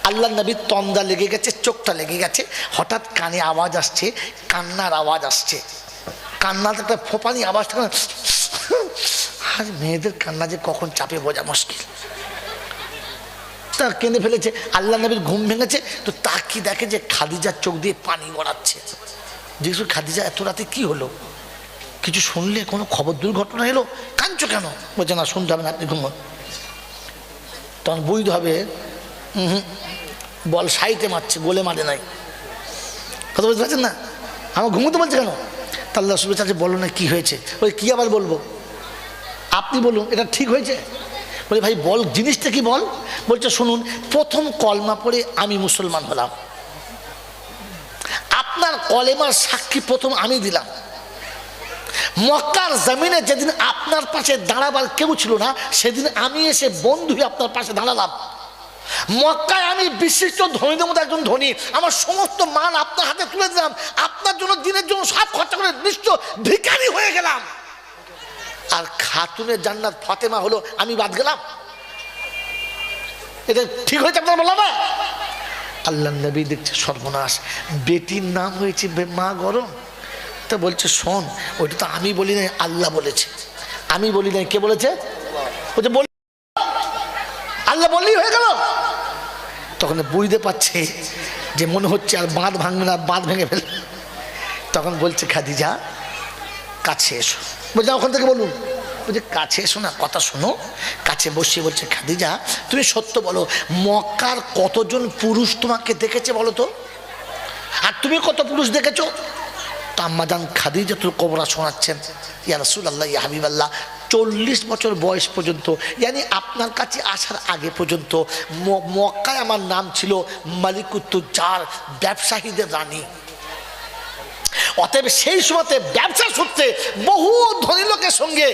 আল্লাহ নবীর তন্দা লেগে গেছে, চোখটা লেগে গেছে, হঠাৎ কানে আওয়াজ আসছে, কান্নার আওয়াজ আসছে। কান্নাতে একটা ফোপানি আওয়াজ থাকে, আর মেয়েদের কান্না যে কখন চাপে বোঝা মুশকিল। তা কেঁদে ফেলেছে, আল্লাহ নবীর ঘুম ভেঙেছে, তো তাকি দেখে যে খাদিজার চোখ দিয়ে পানি গড়াচ্ছে। জিজ্ঞেস খাদিজা এত রাতে কি হলো? কিছু শুনলে? কোনো খবর দুর্ঘটনা এলো? কাঁদছো কেন? বলছে না শুনতে হবে না, আপনি ঘুমোন। তখন বুঝতে হবে বল সাইতে মারছে, গোলে মারে নাই। কথা বুঝতে পারছেন না? আমার ঘুমোতে বলছে কেন? তাল্লা সুবে চাচ্ছে বলো না কি হয়েছে? ওই কি আবার বলবো, আপনি বলুন এটা ঠিক হয়েছে। বলে ভাই বল জিনিসটা কি বল। বলছে শুনুন, প্রথম কলমা পড়ে আমি মুসলমান হলাম, আপনার কলেমার সাক্ষী প্রথম আমি দিলাম। মক্কার জমিনে যেদিন আপনার পাশে দাঁড়াবার কেউ ছিল না, সেদিন আমি এসে বন্ধু হয়ে আপনার পাশে দাঁড়ালাম। মক্কায় আমি বিশিষ্ট ধনীদের মধ্যে একজন ধনী, আমার সমস্ত মান আপনার হাতে তুলে দিলাম, আপনার জন্য দিনের জন্য সব খরচা করে নিশ্চ ভিখারি হয়ে গেলাম। আর খাতুনের জান্নাত ফাতেমা হলো, আমি বাদ গেলাম। এটা ঠিক হয়েছে আপনার বললাম না? আল্লাহ নবী দেখছে সর্বনাশ, বেটির নাম হয়েছে মা গরম। তো বলছে শোন, ওইটা তো আমি বলি নাই, আল্লাহ বলেছে। আমি বলি নাই, কে বলেছে? বলছে বলি, আল্লাহ বললেই হয়ে গেল। তখন বুঝতে পারছে যে মনে হচ্ছে আর বাঁধ ভাঙবে না, বাঁধ ভেঙে ফেলবে। তখন বলছে খাদিজা কাছে এসো। বলছে ওখান থেকে বলুন। বলছে কাছে এসো না, কথা শোনো। কাছে বসিয়ে বলছে খাদিজা তুমি সত্য বলো, মক্কার কতজন পুরুষ তোমাকে দেখেছে বলো তো, আর তুমি কত পুরুষ দেখেছো? তো আম্মাজান খাদিজাতুল কুবরা শোনাচ্ছেন, ইয়া রাসূলুল্লাহ, ইয়া হাবিবাল্লাহ, 40 বছর বয়স পর্যন্ত, ইয়ানি আপনার কাছে আসার আগে পর্যন্ত মক্কায় আমার নাম ছিল মালিকুত্তুজ্জার, ব্যবসায়ীদের রানী। অতএব সেই সময়তে ব্যবসা সূত্রে বহু ধনী লোকের সঙ্গে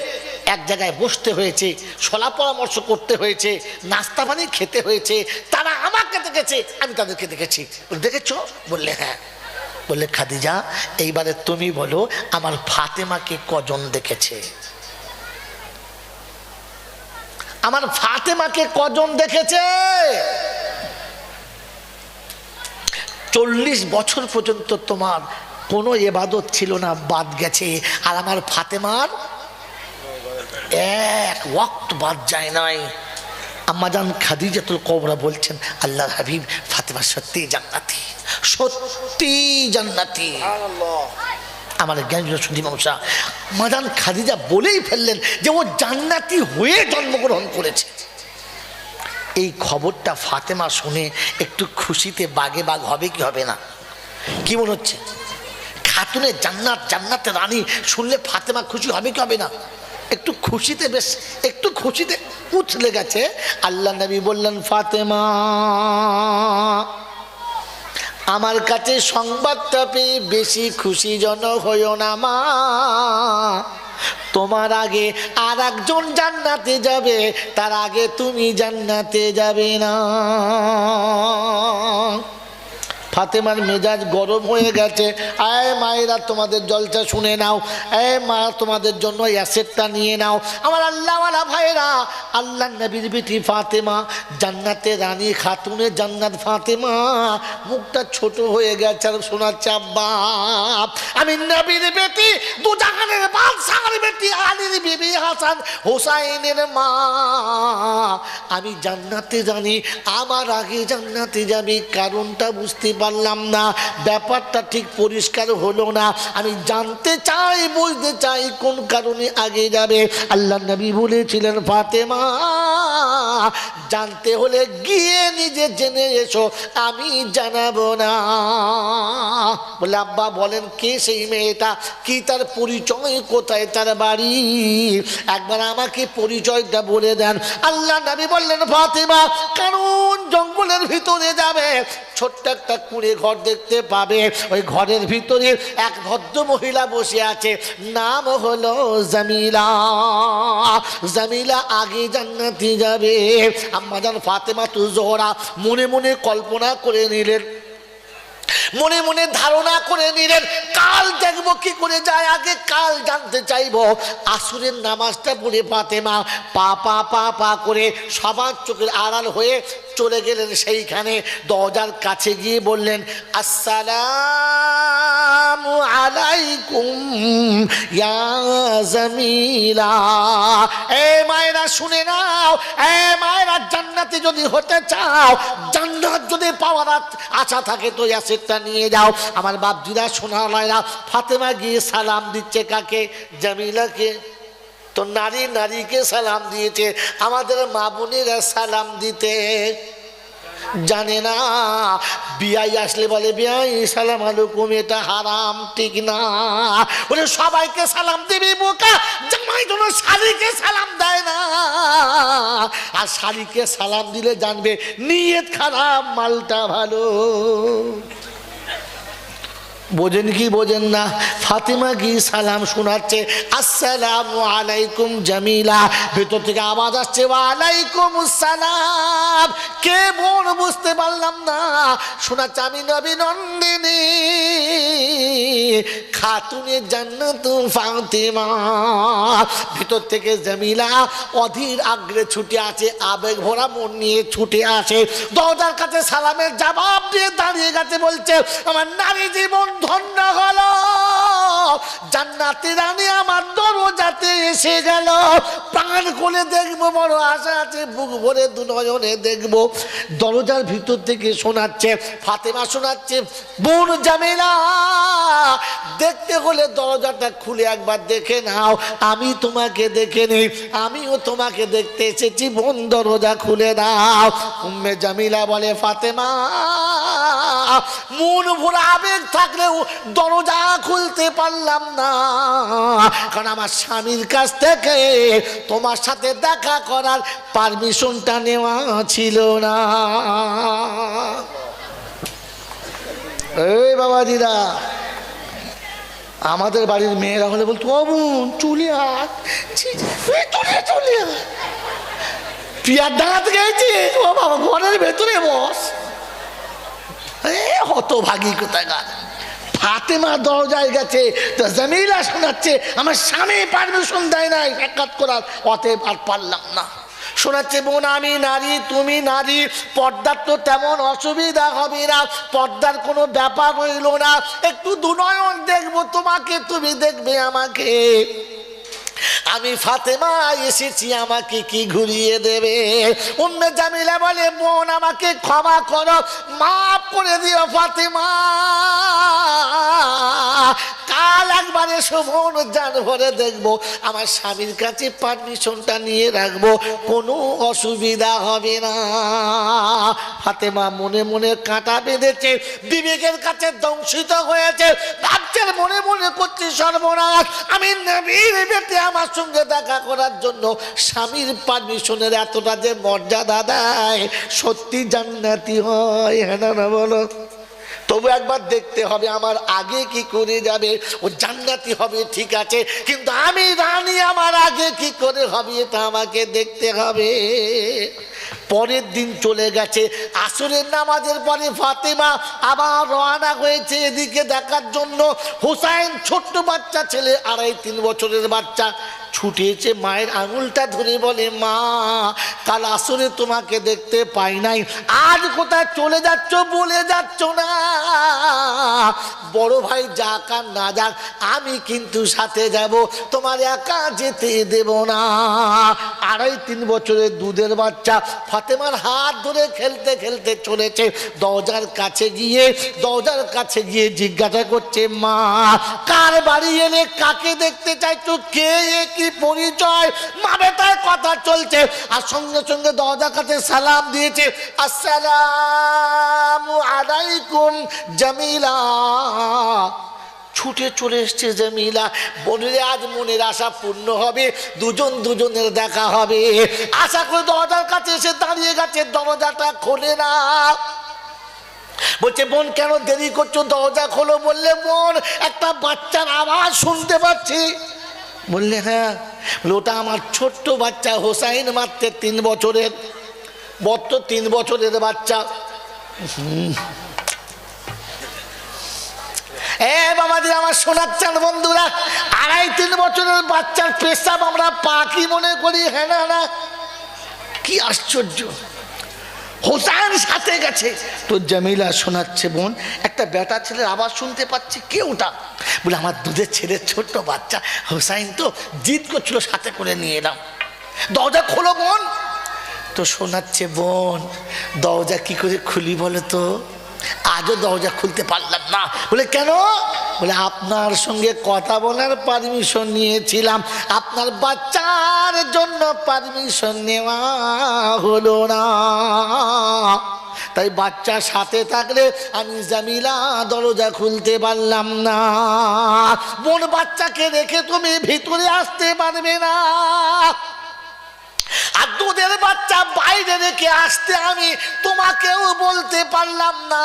এক জায়গায় বসতে হয়েছে, সলা পরামর্শ করতে হয়েছে, নাস্তা পানি খেতে হয়েছে। তারা আমাকে দেখেছে, আমি তাদেরকে দেখেছি। দেখেছো? বললে হ্যাঁ। বললে খাদিজা এইবারে তুমি বলো আমার ফাতেমাকে কজন দেখেছে? আমার ফাতেমাকে কজন দেখেছে? 40 বছর পর্যন্ত তোমার কোনো ইবাদত ছিল না, বাদ গেছে, আর আমার ফাতেমার এক ওয়াক্ত বাদ যায় নাই। আম্মাজান খাদিজাতুল কুবরা বলছেন আল্লাহর হাবিব ফাতেমা সত্যি জান্নাতি, সত্যি জান্নাতি। আমার জ্ঞান শুধু মমসা মাদান খাদিজা বলেই ফেললেন যে ও জান্নাতি হয়ে জন্মগ্রহণ করেছে। এই খবরটা ফাতেমা শুনে একটু খুশিতে বাগে বাগ হবে কি হবে না? কি মনে হচ্ছে? খাতুনে জান্নাত, জান্নাতে রানী শুনলে ফাতেমা খুশি হবে কি হবে না? একটু খুশিতে, বেশ একটু খুশিতে উছলে গেছে। আল্লাহ নবী বললেন ফাতেমা আমার কাছে সংবাদটা পেয়ে বেশি খুশি জন হইও না মা, তোমার আগে আর একজন জান্নাতে যাবে, তার আগে তুমি জান্নাতে যাবে না। ফাতেমার মেজাজ গরম হয়ে গেছে। আয় মায়েরা তোমাদের জলসা শুনে নাও, মা তোমাদের জন্য অ্যাসেটটা নিয়ে নাও। আমার আল্লাহওয়ালা ভাইরা, আল্লাহ নবীর বেটি ফাতেমা, জান্নাতে রানী খাতুনে জান্নাত ফাতেমা, মুখটা ছোট হয়ে গেছে আর শোনাচ্ছে, আব্বা আমি নবীর বেটি, দু জাহানের বাদশাহর বেটি, আলীর বিবি হাসান হোসাইনের মা, আমি জান্নাতে জানি, আমার আগে জান্নাতে যাবি। কারণটা বুঝতে পারলাম না, ব্যাপারটা ঠিক পরিষ্কার হলো না। আমি জানতে চাই, বুঝতে চাই কোন কারণে আগে যাবে। আল্লাহ নবী বলেছিলেন, ফাতেমা জানতে হলে গিয়ে নিজে জেনে এসো, আমি জানাবো না। বলে আব্বা বলেন কে সেই মেয়েটা, কি তার পরিচয়, কোথায় তার বাড়ি, একবার আমাকে পরিচয়টা বলে দেন। আল্লাহ নবী বললেন, ফাতেমা কারণ জঙ্গলের ভিতরে যাবে, ছোট্ট একটা কুঁড়ে ঘর দেখতে পাবে, ওই ঘরের ভিতরে এক ভদ্র মহিলা বসে আছে, নাম হলো জামিলা। জামিলা আগে জান্নাতে যাবে। আম্মাজান ফাতেমা তু জোহরা মনে মনে কল্পনা করে নিলেন, মনে মনে ধারণা করে নিলেন, কাল দেখবো কি করে যায়, আগে কাল জানতে চাইবো। আসরের নামাজটা পড়ে ফাতেমা পা পা পা পা করে সবার চোখের আড়াল হয়ে চলে গেলেন সেইখানে। দরজার কাছে গিয়ে বললেন, আসসালামু আলাইকুম ইয়া জামিলা। এ মায়েরা শুনে নাও, এ মায়েরা জান্নাতে যদি হতে চাও, জান্নাত যদি পাওয়ার আশা থাকে তো অ্যাসেটটা নিয়ে যাও। আমার বাপজিরা সোনালাইরা, ফাতেমা গিয়ে সালাম দিচ্ছে কাকে, জামিলাকে। তো নারী নারীকে সালাম দিয়েছে, আমাদের মা বোনেরা সালাম দিতে জানে না। বিয়াই আসলে বলে, বিয়াই সালাম আলাইকুম, এটা হারাম, ঠিক না। বলে সবাইকে সালাম দিবি বোকা, জামাই জন্য শাড়িকে সালাম দেয় না। আর শাড়িকে সালাম দিলে জানবে নিয়ত খারাপ, মালটা ভালো। বোঝেন কি বোঝেন না? ফাতেমা কি সালাম শোনাচ্ছে, আসসালামু আলাইকুম জামিলা। ভেতর থেকে আওয়াজ আসছে, ওয়ালাইকুম আসসালাম। কে বোন বুঝতে পারলাম না। শোনাচ্ছে, আমি নবী নন্দিনী খাতুনে জান্নাত ফাতেমা। ভিতর থেকে জামিলা অধীর আগ্রে ছুটে আছে, আবেগ ভরা মন নিয়ে ছুটে আসে, দরজার কাছে সালামের জবাব দিয়ে দাঁড়িয়ে গেছে। বলছে, আমার নারী জীবন ধন্য হলো, জান্নাতি রানী আমার দরজাতে এসে গেল। প্রাণ খুলে দেখবো, বড় আশা আছে, বুক ভরে দু নয়নে দেখবো। দরজার ভিতর থেকে শোনাচ্ছে, ফাতেমা শোনাচ্ছে, বোন জামিলা দেখতে হলে দরজাটা খুলে একবার দেখে নাও। আমি তোমাকে দেখে নেই, আমিও তোমাকে দেখতে এসেছি, বোন দরজা খুলে দাও। উম্মে জামিলা বলে, ফাতেমা মন ভরা আবেগ থাকলেও দরজা খুলতে পারলাম না, কারণ আমার স্বামীর কাছ থেকে তোমার সাথে দেখা করার পারমিশনটা নেওয়া ছিল না। এই বাবাজিরা, আমাদের বাড়ির মেয়েরা হলে বলতো, ও বোন চলে আয়, চলে আয়, পিয়ার দাঁত গেছিস, ও বাবা ঘরের ভেতরে বস। হতভাগী কোথাকার। ফাতেমা দরজায় গেছে, তো জামিলা শোনাচ্ছে, আমার স্বামী পারমিশন দেয় নাই সাক্ষাৎ করার, অতএব আর পারলাম না। শোনাচ্ছে, বোন আমি নারী, তুমি নারী, পর্দার তো তেমন অসুবিধা হবে না, পর্দার কোনো ব্যাপার হইল না, একটু দুনয়ন দেখবো তোমাকে, তুমি দেখবে আমাকে। আমি ফাতেমা এসেছি, আমাকে কি ঘুরিয়ে দেবে? উম্মে জামিলা বলে, বোন আমাকে ক্ষমা করো, মাফ করে দিও ফাতেমা, কাল একবার এসো বোন, জান ভরে দেখবো, আমার স্বামীর কাছে পারমিশনটা নিয়ে রাখবো, কোনো অসুবিধা হবে না। ফাতেমা মনে মনে কাঁটা বেঁধেছে, বিবেকের কাছে দংশিত হয়েছে, ভাবছে মনে মনে করছে, সর্বনাশ, আমি নবীর বেটে আমার সঙ্গে দেখা করার জন্য স্বামীর পারমিশনের এতটা যে মর্যাদা দেয়, সত্যি জান্নাতি হয়, হ্যাঁ না বলো? তবু একবার দেখতে হবে আমার আগে কি করে যাবে। ও জান্নাতি হবে ঠিক আছে, কিন্তু আমি রানী আমার আগে কি করে হবে এটা আমাকে দেখতে হবে। পরের দিন চলে গেছে, আসরের নামাজের পরে ফাতেমা আবার রওনা হয়েছে এদিকে দেখার জন্য। হোসাইন ছোট্ট বাচ্চা ছেলে, 2.5-3 বছরের বাচ্চা, ছুটেছে মায়ের আঙুলটা ধরে বলে, মা কাল আসরে তোমাকে দেখতে পাই নাই, আজ কোথায় চলে যাচ্ছ বলে যাচ্ছ না। বড় ভাই যাক আর না যাক আমি কিন্তু সাথে যাব, তোমার একা যেতে দেব না। 2.5-3 বছরের দুধের বাচ্চা ফাতেমার হাত ধরে খেলতে খেলতে চলেছে। দরজার কাছে গিয়ে জিজ্ঞাসা করছে, মা কার বাড়ি এলে, কাকে দেখতে চাইছো, কে কি পরিচয়। মা বেটার কথা চলছে আর সঙ্গে সঙ্গে দরজার কাছে সালাম দিয়েছে, আসসালামু আলাইকুম জামিলা। ছুটে চলে এসছে জামিলা, বললে আজ মনের আশা পূর্ণ হবে, দুজনের দেখা হবে। আশা করে দরজার কাছে এসে দাঁড়িয়ে গেছে, দরজাটা খোলে না। বলছে, বোন কেন দেরি করছো, দরজা খোলো। বললে, বোন একটা বাচ্চার আওয়াজ শুনতে পাচ্ছি। বললে, হ্যাঁ। ওটা আমার ছোট্ট বাচ্চা হোসাইন, মাত্র 3 বছরের, বত্ত 3 বছরের বাচ্চা। বাবাজি আমার শোনাচ্ছেন বন্ধুরা, 2.5-3 বছরের বাচ্চার পেশাব আমরা পাখি মনে করি, হ্যাঁ না, কি আশ্চর্য। হোসাইন সাথে গেছে তো জামিলা শোনাচ্ছে, বোন একটা বেটা ছেলের আওয়াজ শুনতে পাচ্ছি, কে ওটা? বলে, আমার দুধের ছেলের ছোট্ট বাচ্চা হোসাইন, তো জিদ করছিল সাথে করে নিয়ে এলাম। দরজা খোলো বোন। তো শোনাচ্ছে, বোন দরজা কি করে খুলি বলো তো, আজও দরজা খুলতে পারলাম না। বলে, কেন? বলে, আপনার সঙ্গে কথা বলার পারমিশন নিয়েছিলাম, আপনার বাচ্চার জন্য পারমিশন নেওয়া হলো না, তাই বাচ্চার সাথে থাকলে আমি জামিলা দরজা খুলতে পারলাম না। বোন বাচ্চাকে রেখে তুমি ভিতরে আসতে পারবে না, আর দুধের বাচ্চা বাইরে রেখে আসতে আমি তোমাকেও বলতে পারলাম না,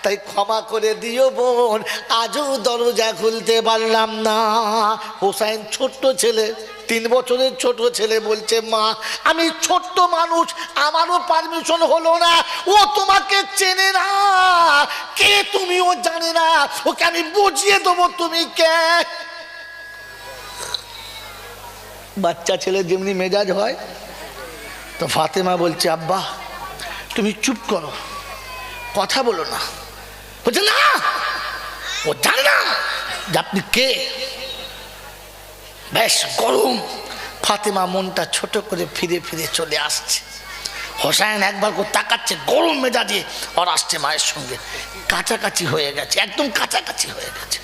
তাই ক্ষমা করে দিও বোন, আজও দরজা খুলতে পারলাম না। হোসাইন ছোট্ট ছেলে, 3 বছরের ছোট ছেলে, বলছে, মা আমি ছোট্ট মানুষ, আমারও পারমিশন হলো না, ও তোমাকে চেনে না, কে তুমি ও জানে না, ওকে আমি বুঝিয়ে দেবো তুমি কে। বাচ্চা ছেলে যেমনি মেজাজ হয়, তো ফাতেমা বলছে, আব্বা তুমি চুপ করো, কথা বলো না। বলছে, না ও জানে না যে আপনি কে। বেশ গরম। ফাতেমা মনটা ছোট করে ফিরে ফিরে চলে আসছে। হোসাইন একবার করে তাকাচ্ছে, গরম মেজাজে ওর আসছে মায়ের সঙ্গে, কাছাকাছি হয়ে গেছে, একদম কাছাকাছি হয়ে গেছে,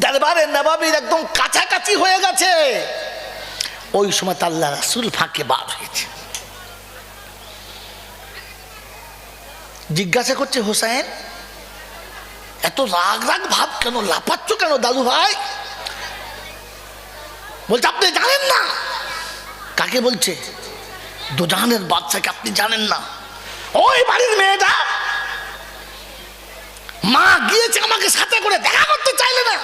দরবারে নবাবির একদম কাছাকাছি হয়ে গেছে। ওই সময় আল্লাহ রাসূল ফাঁকে বার হয়েছে, জিজ্ঞাসা করছে, হোসাইন এত রাগ ভাব কেন, লাফাচ্ছ কেন দাদু ভাই? বলছে, আপনি জানেন না। কাকে বলছে? দুজাহানের বাদশাকে আপনি জানেন না? ওই বাড়ির মেয়েটা, মা গিয়েছে আমাকে সাথে করে দেখা করতে চাইলে না।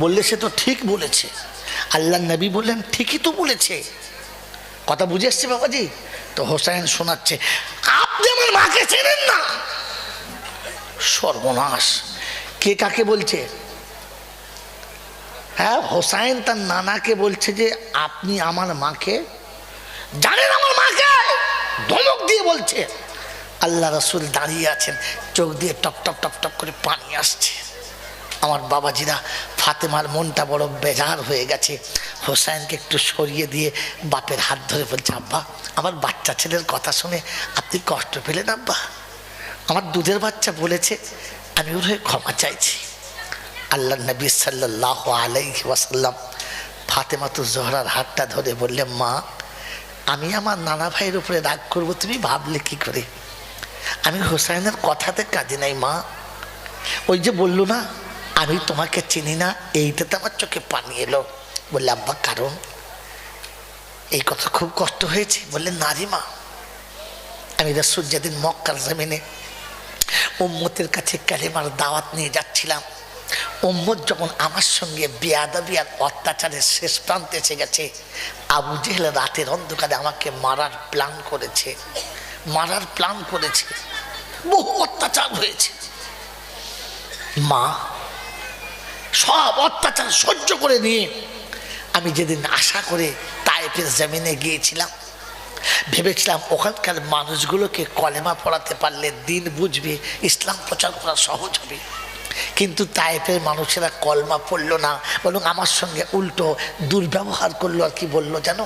বললে, সে তো ঠিক বলেছে। আল্লাহ নবী বললেন, ঠিকই তো বলেছে, কথা বুঝে এসছে বাবাজি। তো হোসাইন শোনাচ্ছে, আপনি আমার মাকে চেনেন না। সর্বনাশ, কে কাকে বলছে? হ্যাঁ, হোসাইন তার নানাকে বলছে যে আপনি আমার মাকে জানেন, আমার মাকে ধমক দিয়ে বলছে। আল্লাহ রাসূল দাঁড়িয়ে আছেন, চোখ দিয়ে টপ টপ টপ টপ করে পানি আসছে। আমার বাবাজিরা, ফাতেমার মনটা বড় বেজার হয়ে গেছে। হোসাইনকে একটু সরিয়ে দিয়ে বাপের হাত ধরে বলছে, আব্বা আমার বাচ্চা ছেলের কথা শুনে আপনি কষ্ট পেলেন আব্বা? আমার দুধের বাচ্চা বলেছে, আমি ওর হয়ে ক্ষমা চাইছি। আল্লাহ নবী সাল্লাল্লাহু আলাইহি ওয়াসাল্লাম ফাতেমাতুজ জোহরার হাতটা ধরে বললেন, মা আমি আমার নানা ভাইয়ের উপরে রাগ করবো তুমি ভাবলে কি করে? আমি হোসাইনের কথাতে কাঁদি নাই মা। ওই যে বললো না আমি তোমাকে চিনি না, এইটাতে আমার চোখে পানি এলো। বললে, আব্বা কারণ? এই কথা খুব কষ্ট হয়েছে। বললেন, না রে মা, আমি রাসূল যেদিন মক্কার জমিনে উম্মতের কাছে কালেমার দাওয়াত নিয়ে যাচ্ছিলাম, উম্মত যখন আমার সঙ্গে বেয়াদবি আর অত্যাচারের শেষ প্রান্তে এসে গেছে, আবু জেহেল রাতের অন্ধকারে আমাকে মারার প্ল্যান করেছে, বহু অত্যাচার হয়েছে। মা সব অত্যাচার সহ্য করে নিয়ে আমি যেদিন আশা করে তায়েফের জমিনে গিয়েছিলাম, ভেবেছিলাম ওখানকার মানুষগুলোকে কলেমা পড়াতে পারলে দিন বুঝবে, ইসলাম প্রচার করা সহজ হবে। কিন্তু তায়েফের মানুষেরা কলমা পড়লো না, বরং আমার সঙ্গে উল্টো দুর্ব্যবহার করলো। আর কি বললো জানো?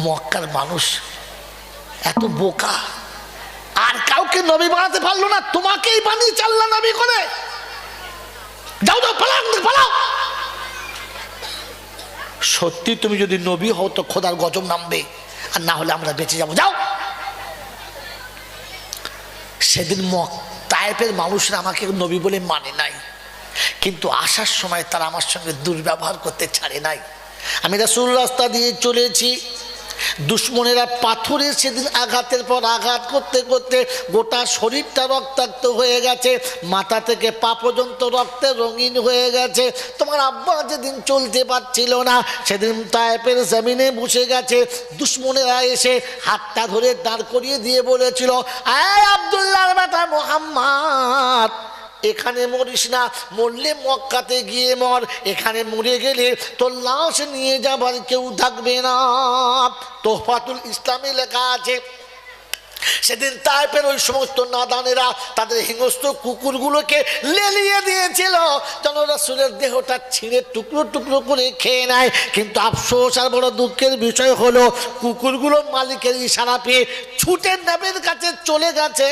মক্কার মানুষ এত বোকা, আর কাউকে নবী বানাতে পারলো না, তোমাকেই বানিয়েছে আল্লাহ নবী করে। যাও পালাও। সত্যি তুমি যদি নবী হও তো খোদার গজব নামবে, আর না হলে আমরা বেঁচে যাবো, যাও। সেদিন তায়েফের মানুষরা আমাকে নবী বলে মানে নাই, কিন্তু আসার সময় তারা আমার সঙ্গে দুর্ব্যবহার করতে ছাড়ে নাই। আমি রাসূল রাস্তা দিয়ে চলেছি, দুশ্মনেরা পাথরে সেদিন আঘাতের পর আঘাত করতে করতে গোটা শরীরটা রক্তাক্ত হয়ে গেছে, মাথা থেকে পা পর্যন্ত রক্তে রঙিন হয়ে গেছে। তোমার আব্বা যেদিন চলতে পারছিল না, সেদিন তায়েফের জমিনে বসে গেছে। দুশ্মনেরা এসে হাতটা ধরে দাঁড় করিয়ে দিয়ে বলেছিল, এই আব্দুল্লাহর বেটা মুহাম্মদ, এখানে মরিস না, মরলে মক্কাতে গিয়ে মর, এখানে মরে গেলে তোর লাশ নিয়ে যাবার কেউ থাকবে না। তোহফাতুল ইসলামে লেখা আছে, সেদিন তায়েফের ওই সমস্ত নাদানেরা তাদের হিংস্র কুকুরগুলোকে লেলিয়ে দিয়েছিল যেন রাসূলের দেহটা ছিঁড়ে টুকরো টুকরো করে খেয়ে নেয়। কিন্তু আফসোস আর বড় দুঃখের বিষয় হলো, কুকুরগুলো মালিকের ইশারা পেয়ে ছুটে নবীর কাছে চলে গেছে।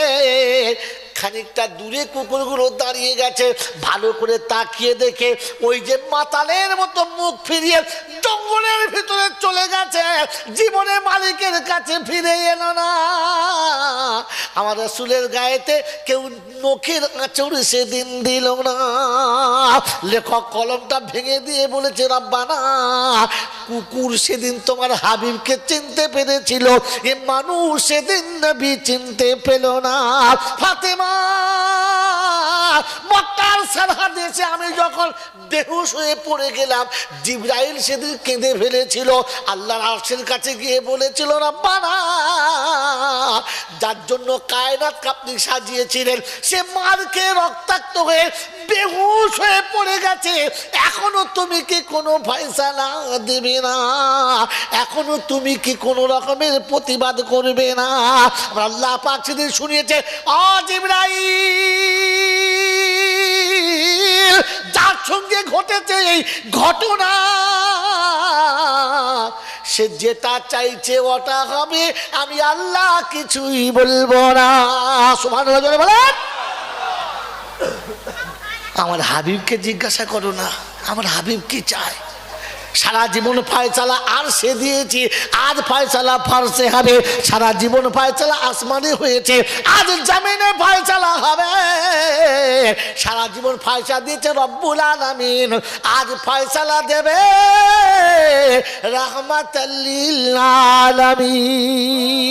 খানিকটা দূরে কুকুরগুলো দাঁড়িয়ে গেছে, ভালো করে তাকিয়ে দেখে ওই যে মাতালের মতো মুখ ফিরিয়ে জঙ্গলের ভিতরে চলে গেছে, জীবনে মালিকের কাছে ফিরে এলো না। আমার রাসূলের গায়েতে কেউ নখের আঁচড় সেদিন দিল না। লেখক কলমটা ভেঙে দিয়ে বলেছে, রব্বানা, কুকুর সেদিন তোমার হাবিবকে চিনতে পেরেছিল, এ মানুষ সেদিন নবী চিনতে পেল না। ফাতেমা মক্কার সরহদে আমি যখন বেহুশ হয়ে পড়ে গেলাম, জিবরাইল সেদিন কেঁদে ফেলেছিল, আল্লাহর আরশের কাছে গিয়ে বলেছিল, রব্বানা, যার জন্য কায়নাতকে আপনি সাজিয়েছিলেন সে মারকে রক্তাক্ত হয়ে বেহুশ হয়ে পড়ে গেছে, এখনো তুমি কি কোনো ফয়সালা দেবে না? এখনো তুমি কি কোনো রকমের প্রতিবাদ করবে না? আল্লাহ পাক সেদিন শুনিয়েছে, ও জিবরাইল, যার সঙ্গে ঘটেছে এই ঘটনা, সে যেটা চাইছে ওটা হবে, আমি আল্লাহ কিছুই বলবো না। সুবহানাল্লাহ বলেন। আমার হাবিবকে জিজ্ঞাসা করো না, আমার হাবিব কি চায়। সারা জীবন ফয়সালা আর সে দিয়েছি, আজ ফয়সালা ফারসে হবে। সারা জীবন ফয়সালা আসমানে হয়েছে, আজ জমিনে ফয়সালা হবে। সারা জীবন ফয়সালা দিয়েছে রব্বুল আলামিন, আজ ফয়সালা দেবে রাহমাতাল লিল আলামিন।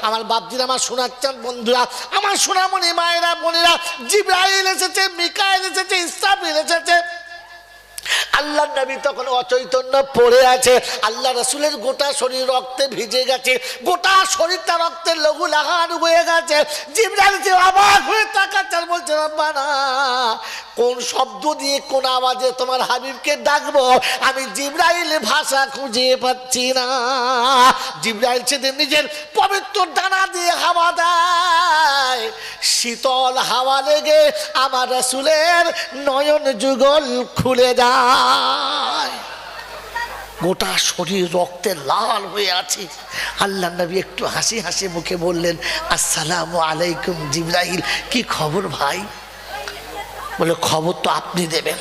আমার বাপজিরা, আমার শোনাচ্ছেন বন্ধুরা, আমার সোনামণি মায়েরা বোনেরা, জিবরাইল এসেছে, মিকাইল এসেছে, ইসরাফিল এসেছে। আল্লাহ নবী তখন অচৈতন্য পড়ে আছে, আল্লাহ রাসূলের গোটা শরীর রক্তে ভিজে গেছে, গোটা শরীরটা রক্তের লঘু লাগান হয়ে গেছে। জিবরাইল যে অবাক হয়ে তাকাচ্ছেন, বলছে, রব্বানা, কোন শব্দ দিয়ে কোন আওয়াজে তোমার হাবিবকে ডাকবো? আমি জিবরাইল ভাষা খুঁজে পাচ্ছি না। জিবরাইল সেদিন নিজের পবিত্র ডানা দিয়ে হাওয়া দেয়, শীতল হাওয়া লেগে আমার রাসূলের নয়ন যুগল খুলে যায়, গোটা শরীর রক্তে লাল হয়ে আছে। আল্লাহ নবী একটু হাসি হাসি মুখে বললেন, আসসালামু আলাইকুম জিবরাইল, কি খবর ভাই? বলে, খবর তো আপনি দেবেন।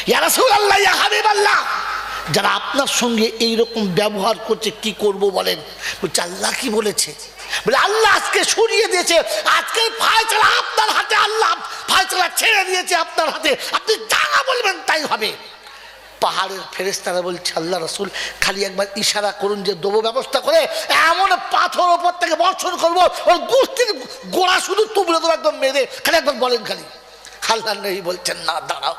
ইয়া রাসূলুল্লাহ, ইয়া হাবিবাল্লাহ, যারা আপনার সঙ্গে এইরকম ব্যবহার করছে কি করব বলেন? বলছে, আল্লাহ কি বলেছে? বলে, আল্লাহ আজকে সরিয়ে দিয়েছে, আজকে ফয়সালা আপনার হাতে, আল্লাহ ফয়সালা ছেড়ে দিয়েছে আপনার হাতে, আপনি যা বলবেন তাই হবে। পাহাড়ের ফেরেশতারা বলছে আল্লাহ রাসূল খালি একবার ইশারা করুন যে দেবো ব্যবস্থা করে, এমন পাথর ওপর থেকে বর্ষণ করবো ওর গোষ্ঠীর গোড়া শুধু তুবড়ে দেবো একদম মেরে, খালি একবার বলেন খালি। আল্লাহ নবী বলছেন না দাঁড়াও।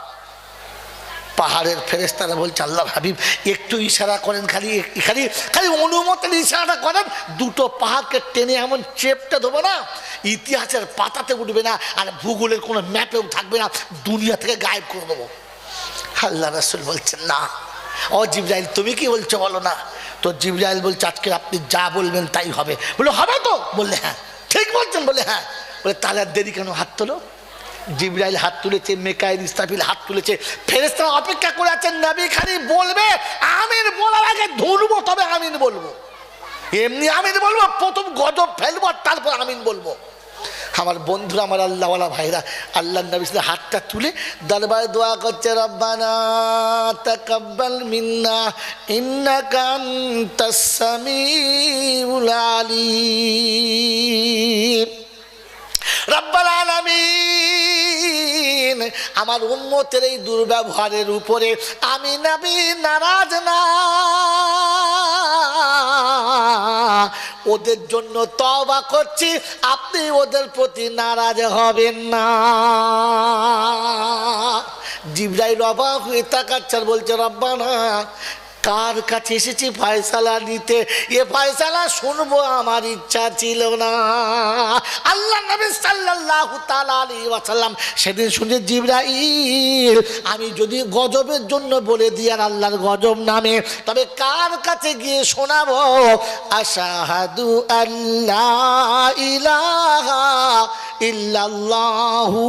পাহাড়ের ফেরেশতারা বলছে আল্লাহর হাবিব একটু ইশারা করেন, খালি খালি খালি অনুমতির ইশারাটা করেন, দুটো পাহাড়কে টেনে এমন চেপটা দেবো না ইতিহাসের পাতাতে উঠবে না আর ভূগোলের কোনো ম্যাপেও থাকবে না, দুনিয়া থেকে গায়েব করে দেবো। আল্লাহ রাসূল বলছেন না। ও জিবরাইল তুমি কি বলছো বলো না। তো জিবরাইল বলছে আজকে আপনি যা বলবেন তাই হবে। বলে হবে তো? বললে হ্যাঁ। ঠিক বলছেন? বলে হ্যাঁ। বলে তাহলে আর দেরি কেন, হাত তোলো। জিবরাইল হাত তুলেছে, মিকাইল ইসরাফিল হাত তুলেছে, ফেরেশতারা অপেক্ষা করে আছেন নবী খালি বলবে আমিন বলার আগে ধরবো তবে আমিন বলবো, এমনি আমিন বলবো প্রথম গজব ফেলবো আর তারপর আমিন বলবো। আমার বন্ধুরা, আমার আল্লাহওয়ালা ভাইরা, আল্লাহ নবী হাতটা তুলে দরবারে দোয়া করছে রব্বানা তাকাব্বাল মিন্না ইন্নাকা আনতাস সামিউল আলিম। রব্বুল আলামিন আমার উম্মতের এই দুর্ব্যবহারের উপরে আমি নবী নারাজ না, ওদের জন্য তওবা করছি, আপনি ওদের প্রতি নারাজ হবেন না। জিবরাইল অবাক হয়ে তাকাচ্ছেন, বলছে রব্বানা কার কাছে এসেছি ফয়সালা নিতে, এ ফয়সালা শুনবো আমার ইচ্ছা ছিল না। আল্লাহ নবী সাল্লাল্লাহু তাআলা আলাইহি ওয়াসাল্লাম সেদিন শুনে জিবরাইল আমি যদি গজবের জন্য বলে দিই আর আল্লাহর গজব নামে, তবে কার কাছে গিয়ে শোনাবো? আশহাদু আল্লা ইলাহা ইল্লাল্লাহু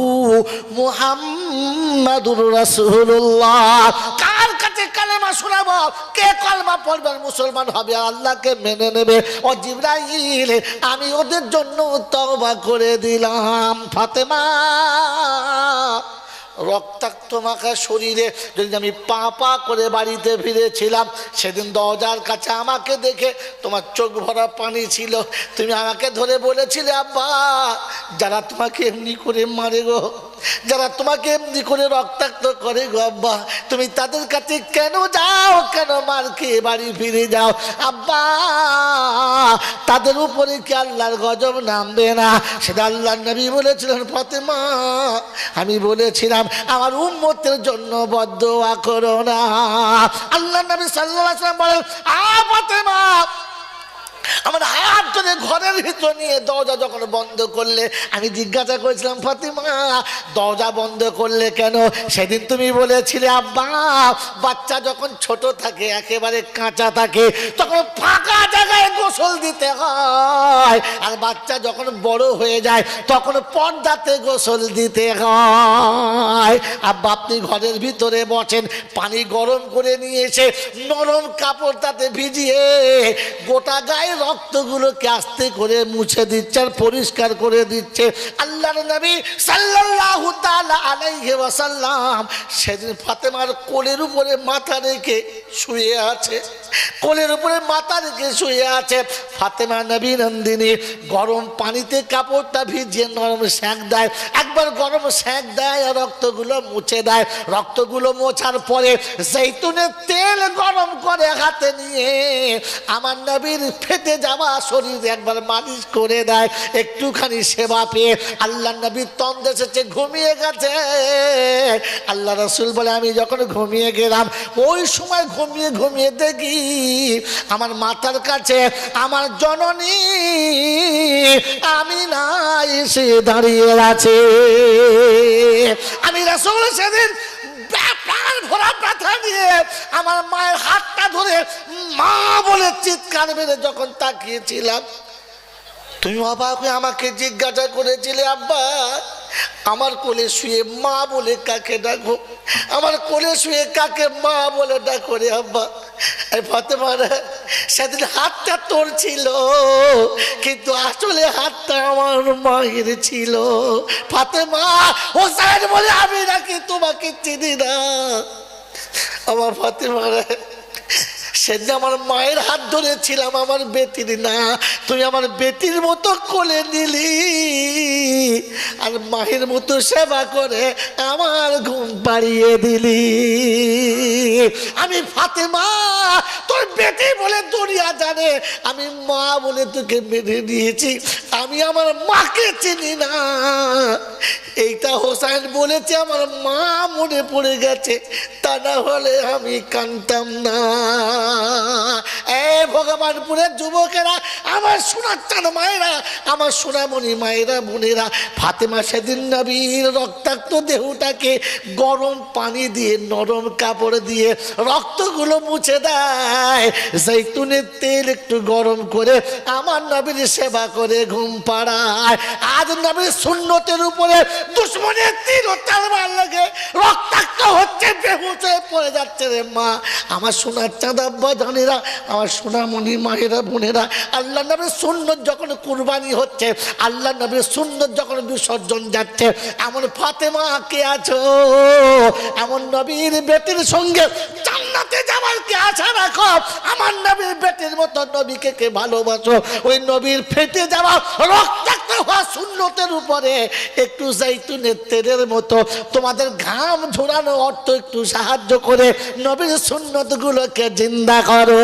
মুহাম্মাদুর রাসূলুল্লাহ। কার কাছে কালেমা শোনাবো? কে কলমা পড়বে মুসলমান হবে, আল্লাহকে মেনে নেবে। ও জিবরাইল আমি ওদের জন্য তওবা করে দিলাম। ফাতেমা রক্তাক্ত মাখা শরীরে যদি আমি পা পা করে বাড়িতে ফিরেছিলাম, সেদিন দরজার কাছে আমাকে দেখে তোমার চোখ ভরা পানি ছিল, তুমি আমাকে ধরে বলেছিলে আব্বা যারা তোমাকে এমনি করে মারে গো, যারা তোমাকে এমনি করে রক্তাক্ত করে গো আব্বা, তুমি তাদের কাছে কেন যাও, কেন মার খেয়ে বাড়ি ফিরে যাও আব্বা, তাদের উপরে কি আল্লাহর গজব নামবে না? সেটা আল্লাহ নবী বলেছিলেন ফাতেমা আমি বলেছিলাম আমার উম্মতের জন্য বদদোয়া করো না। আল্লাহ নবী সাল্লাল্লাহু আলাইহি ওয়াসাল্লাম বলেন ফাতেমা আমার হাত ধরে ঘরের ভিতর নিয়ে দরজা যখন বন্ধ করলে, আমি জিজ্ঞাসা করেছিলাম ফাতেমা দরজা বন্ধ করলে কেন? সেদিন তুমি বলেছিলে আব্বা বাচ্চা যখন ছোট থাকে একেবারে কাঁচা থাকে তখন ফাঁকা জায়গায় গোসল দিতে হয়, আর বাচ্চা যখন বড় হয়ে যায় তখন পর্দাতে গোসল দিতে হয়। আব্বা আপনি ঘরের ভিতরে বসেন, পানি গরম করে নিয়ে এসে নরম কাপড় তাতে ভিজিয়ে গোটা গায়ে রক্তগুলোকে আস্তে করে মুছে দিচ্ছে আর পরিষ্কার করে দিচ্ছে। আল্লাহর নবী সাল্লাল্লাহু তাআলা আলাইহি ওয়াসাল্লাম সেদিন ফাতেমার কোলের উপরে মাথা রেখে শুয়ে আছে, কোলের উপরে মাথা রেখে শুয়ে আছে। ফাতেমা নবী নন্দিনী গরম পানিতে কাপড়টা ভিজিয়ে নরম সেঁক দেয়, একবার গরম সেঁক দেয় আর রক্তগুলো মুছে দেয়। রক্তগুলো মোছার পরে জৈতুনের তেল গরম করে হাতে নিয়ে আমার নবীর ফেটে যাওয়া শরীরে একবার মালিশ করে দেয়। একটুখানি সেবা পেয়ে আল্লাহ নবী তন্দ এসেছে, ঘুমিয়ে গেছে। আল্লাহ রাসূল বলে আমি যখন ঘুমিয়ে গেলাম ওই সময় ঘুমিয়ে ঘুমিয়ে দেখি আমার মাথার কাছে আমার জননী আমিনা এসে দাঁড়িয়ে আছে। আমি রাসূল সেদিন প্রাণ ভরা ব্যথা নিয়ে আমার মায়ের হাতটা ধরে মা বলে চিৎকার মেরে যখন তাকিয়েছিলাম, তুমি অবাক হয়ে আমাকে জিজ্ঞাসা করেছিলে আব্বা আমার কোলে শুয়ে মা বলে কাকে ডাকো, আমার কোলে শুয়ে কাকে মা বলে ডাকো রে আব্বা? ফাতেমা সেদিন হাতটা তোর ছিল কিন্তু আসলে হাতটা আমার মায়ের ছিল। ফাতেমা হোসেন বলে আমি নাকি তোমাকে চিনি না। আমার ফাতেমা সেদিন আমার মায়ের হাত ধরেছিলাম, আমার বেটির না। তুমি আমার বেটির মতো কোলে নিলি আর মায়ের মতো সেবা করে আমার ঘুম পাড়িয়ে দিলি। আমি ফাতেমা তোর বেটি বলে দুনিয়া জানে, আমি মা বলে তোকে মেনে নিয়েছি, আমি আমার মাকে চিনি না। এইটা হোসেন বলেছে আমার মা মনে পড়ে গেছে, তা না হলে আমি কানতাম না। ভগবানপুরের যুবকেরা, আমার সোনার চাঁদ মায়েরা, আমার সোনামণি মায়েরা বোনেরা, ফাতেমা সেদিন নবীর রক্তাক্ত দেহটাকে গরম পানি দিয়ে নরম কাপড় দিয়ে রক্তগুলো মুছে দেয়, জৈতুনের তেল একটু গরম করে আমার নবীর সেবা করে ঘুম পাড়ায়। আজ নবীর সুন্নতের উপরে দুশ্মনের তীর ও তরবারি লাগে রক্তাক্ত হচ্ছে, বেহুশ হয়ে পড়ে যাচ্ছে রে মা। আমার সোনার চাঁদ আব্বা জানেরা, আমার সোনামণি মায়েরা বোনেরা, আল্লাহ নবীর সুন্নত যখন কুরবানি হচ্ছে, আল্লাহ নবীর সুন্নত যখন বিসর্জন যাচ্ছে, এমন ফাতেমা কে আছো, এমন নবীর বেটির সঙ্গে জান্নাতে যাওয়ার কে আশা রাখো, আমার নবীর বেটির মতো নবীকে কে ভালোবাসো, ওই নবীর ফেটে যাওয়া রক্তাক্ত হওয়া সুন্নতের উপরে একটু জাইতুনের তেলের মতো তোমাদের ঘাম ঝরানো অর্থ একটু সাহায্য করে নবীর সুন্নত গুলোকে জিন্দা করো।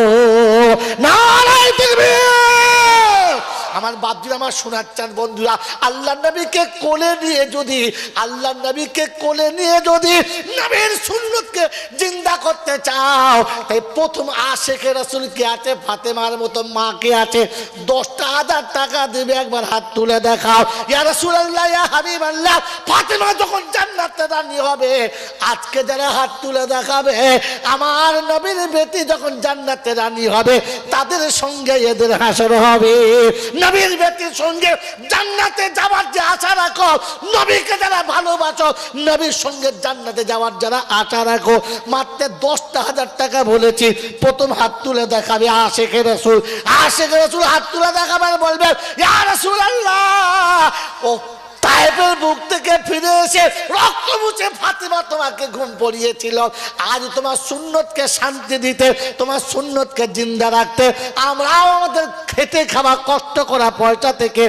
নারায়ে তাকবীর। আমার বাপজি, আমার শোনার চান বন্ধুরা, আল্লাহ নবীকে কোলে নিয়ে যদি, আল্লাহ নবীকে কোলে নিয়ে যদি নবীর সুন্নতকে জিন্দা করতে চাও, তাই প্রথম আশিকে রাসূল কে আছে, ফাতেমার মতো মা কে আছে, 10,000 টাকা দিবে, একবার হাত তুলে দেখাও। ইয়া রাসূলুল্লাহ, ইয়া হাবিবাল্লাহ, ফাতেমা যখন জান্নাতে রানী হবে, আজকে যারা হাত তুলে দেখাবে, আমার নবীর বেটি যখন জান্নাতে রানী হবে, তাদের সঙ্গে এদের হাসর হবে। নবীর বেটির সঙ্গে জান্নাতে যাওয়ার যে আশা রাখো, নবীকে যারা ভালোবাসো, নবীর সঙ্গে জান্নাতে যাওয়ার যারা আশা রাখো, মাত্র 10,000 টাকা বলেছি, প্রথম হাত তুলে দেখাবে আশিকে রাসূল। আশিকে রাসূল হাত তুলে দেখাবে, বলবে ইয়া রাসূলুল্লাহ, ও তায়েফের বুক থেকে ফিরে এসে রক্ত মুছে ফাতেমা তোমাকে ঘুম পড়িয়েছিল, আজ তোমার সুন্নতকে শান্তি দিতে, তোমার সুন্নতকে জিন্দা রাখতে আমরাও আমাদের খেতে খাওয়া কষ্ট করা পয়সা থেকে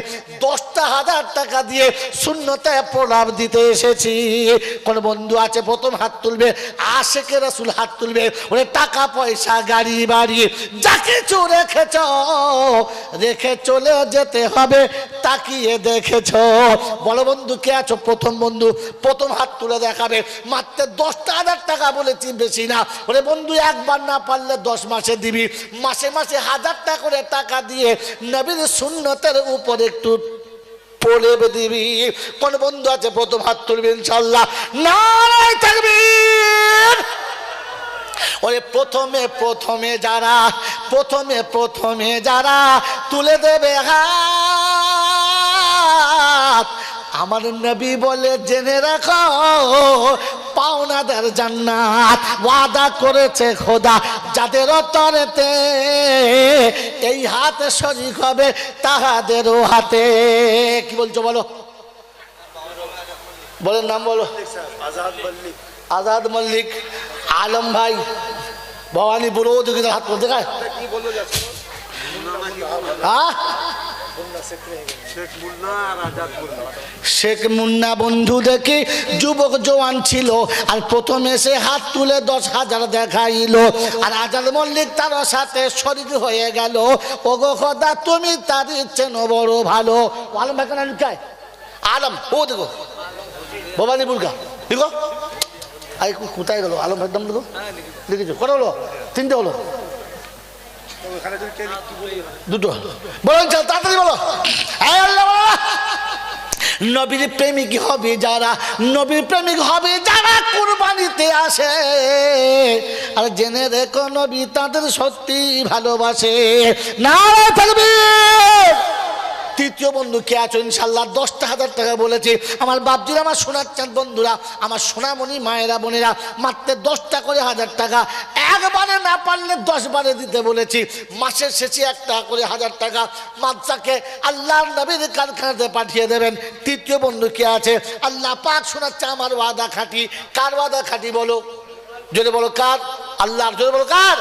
10,000 টাকা দিয়ে সুন্নতে প্রলাপ দিতে এসেছি। কোন বন্ধু আছে প্রথম হাত তুলবে, আশিকে রাসূল হাত তুলবে। ওরে টাকা পয়সা গাড়ি বাড়ি যা কিছু রেখেছ, রেখে চলে যেতে হবে, তাকিয়ে দেখেছ। বলো বন্ধু কে আছো? প্রথম বন্ধু প্রথম হাত তুলে দেখাবে। মাত্র 10,000 টাকা বলেছি, বেশি না। ওরে বন্ধু, একবার না পারলে 10 মাসে দিবি, মাসে মাসে 1000 টাকা করে টাকা দিয়ে নবীর সুন্নতের উপর একটু পড়ে দিবি। কোন বন্ধু আছে প্রথম হাত তুলবে ইনশাআল্লাহ? নারায়ে তাকবীর। ওরে প্রথমে যারা তুলে দেবে হাত, আমার নবী বলে জেনে রাখো, পাওনাদার জান্নাত ওয়াদা করেছে খোদা, যাদের অন্তরেতে এই হাত শরীক হবে তাহাদেরও হাতে। কি বলছো বলো, বলেন নাম বলো। আজাদ মল্লিক, আলম ভাই, ভবানী বুড়ো দিকে হাত করতে গায়। হ্যাঁ, শেখ মুন্না বন্ধু দেখি যুবক জওয়ান ছিল, আর প্রথমে সে হাত তুলে 10,000 দেখাইল, আর আজাদ মল্লিক তার সাথে শরীক হয়ে গেল। ওগো খোদা, তুমি তার চেনো বড় ভালো। আলম ভাই কেন লুকায়? আলম ও দেখো ভবানী বুড়কা দেখো, আই কোথায় গেল আলম ভাই? দাম দেখো, লিখেছো কটা হলো? 3টে হলো, 2টো বলেন, তাড়াতাড়ি বলো। নবীর প্রেমিক হবে যারা, নবীর প্রেমিক হবে যারা কুরবানিতে আসে, আর জেনে রেখো নবী তাদের সত্যি ভালোবাসে। নারায়ে তাকবীর। তৃতীয় বন্ধু কে আছো ইনশাল্লাহ? 10,000 টাকা বলেছি। আমার বাপজিরা, আমার সোনার চাঁদ বন্ধুরা, আমার সোনামণি মায়েরা বোনেরা, মাত্র 10টা করে 1000 টাকা, একবারে না পারলে 10 বারে দিতে বলেছি। মাসের শেষে 1 টাকা করে 1000 টাকা মাদ্রাসাকে আল্লাহর নবীর কারখানাতে পাঠিয়ে দেবেন। তৃতীয় বন্ধু কে আছে? আল্লাহ পাক শোনাচ্ছে আমার ওয়াদা খাঁটি। কার ওয়াদা খাঁটি বলো? জোরে বলো কার? আল্লাহর। জোরে বলো কার?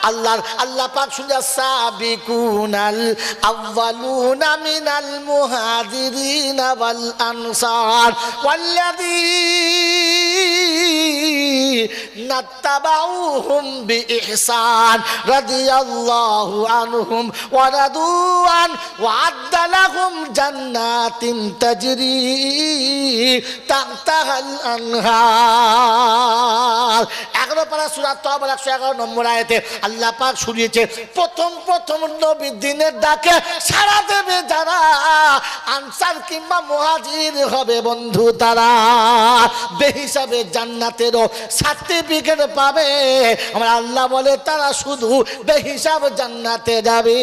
আল্লাহ পাক শুনে সাবিকুনাল আউয়ালুনা মিনাল মুহাজিরিন ওয়াল আনসার ওয়াল্লাযীনা তাবাউহুম বিইহসান রাদিয়াল্লাহু আনহুম ওয়া রাদু আন ওয়া আ'দ্দা লাহুম জান্নাতিন তাজরি তাহতাহাল আনহার। 11 পারা সূরা তাওবা 111 নম্বর আয়াতে আল্লাহ পাক শুনিয়েছে প্রথম নবীর দিনের ডাকে সাড়া দেবে যারা আনসার কিংবা মুহাজির হবে বন্ধু, তারা বেহিসাবে জান্নাতেরও সার্টিফিকেট পাবে। আমার আল্লাহ বলে তারা শুধু বেহিসাব জান্নাতে যাবে।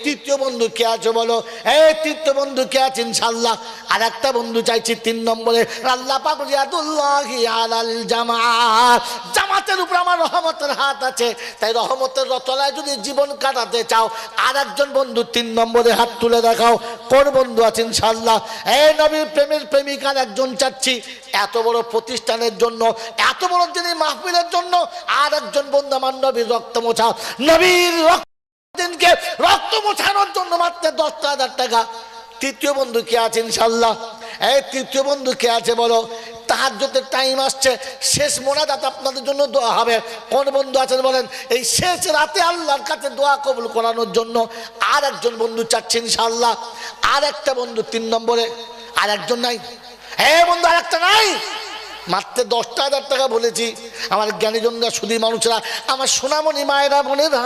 তৃতীয় বন্ধু কে আছে বলো? এই তৃতীয় বন্ধু কে আছে? ইনশাআল্লাহ আর একটা বন্ধু চাইছি 3 নম্বরে। আল্লাহ পাক ইয়াদুল্লাহি আলাল জামাত, জামাতের উপর আমার রহমতের হাত আছে। তাই রহমতের তলায় যদি জীবন কাটাতে চাও আর একজন বন্ধু 3 নম্বরে হাত তুলে দেখাও। কোন বন্ধু আছে? ইনশাআল্লাহ এই নবীর প্রেমের প্রেমিকার একজন চাচ্ছি, এত বড় প্রতিষ্ঠানের জন্য, এত বড় দিনের মাহফিলের জন্য আর একজন বন্ধু আমার নবীর রক্ত মোছা, নবীর দিনকে রক্ত মোছানোর জন্য মাত্র 10,000 টাকা। তৃতীয় বন্ধু কে আছে? ইনশাআল্লাহ এই তৃতীয় বন্ধু কে আছে বলো? তাহাজ্জুদের টাইম আসছে, শেষ মোনাজাত আপনাদের জন্য দোয়া হবে। কোন বন্ধু আছেন বলেন? এই শেষ রাতে আল্লাহর কাছে দোয়া কবুল করানোর জন্য আর একজন বন্ধু চাচ্ছে ইনশাআল্লাহ। আর একটা বন্ধু 3 নম্বরে, আর একজন নাই? হ্যাঁ বন্ধু আর একটা নাই? মাত্র 10,000 টাকা বলেছি। আমার জ্ঞানীজনরা, সুধী মানুষরা, আমার সোনামণি মায়েরা বোনেরা,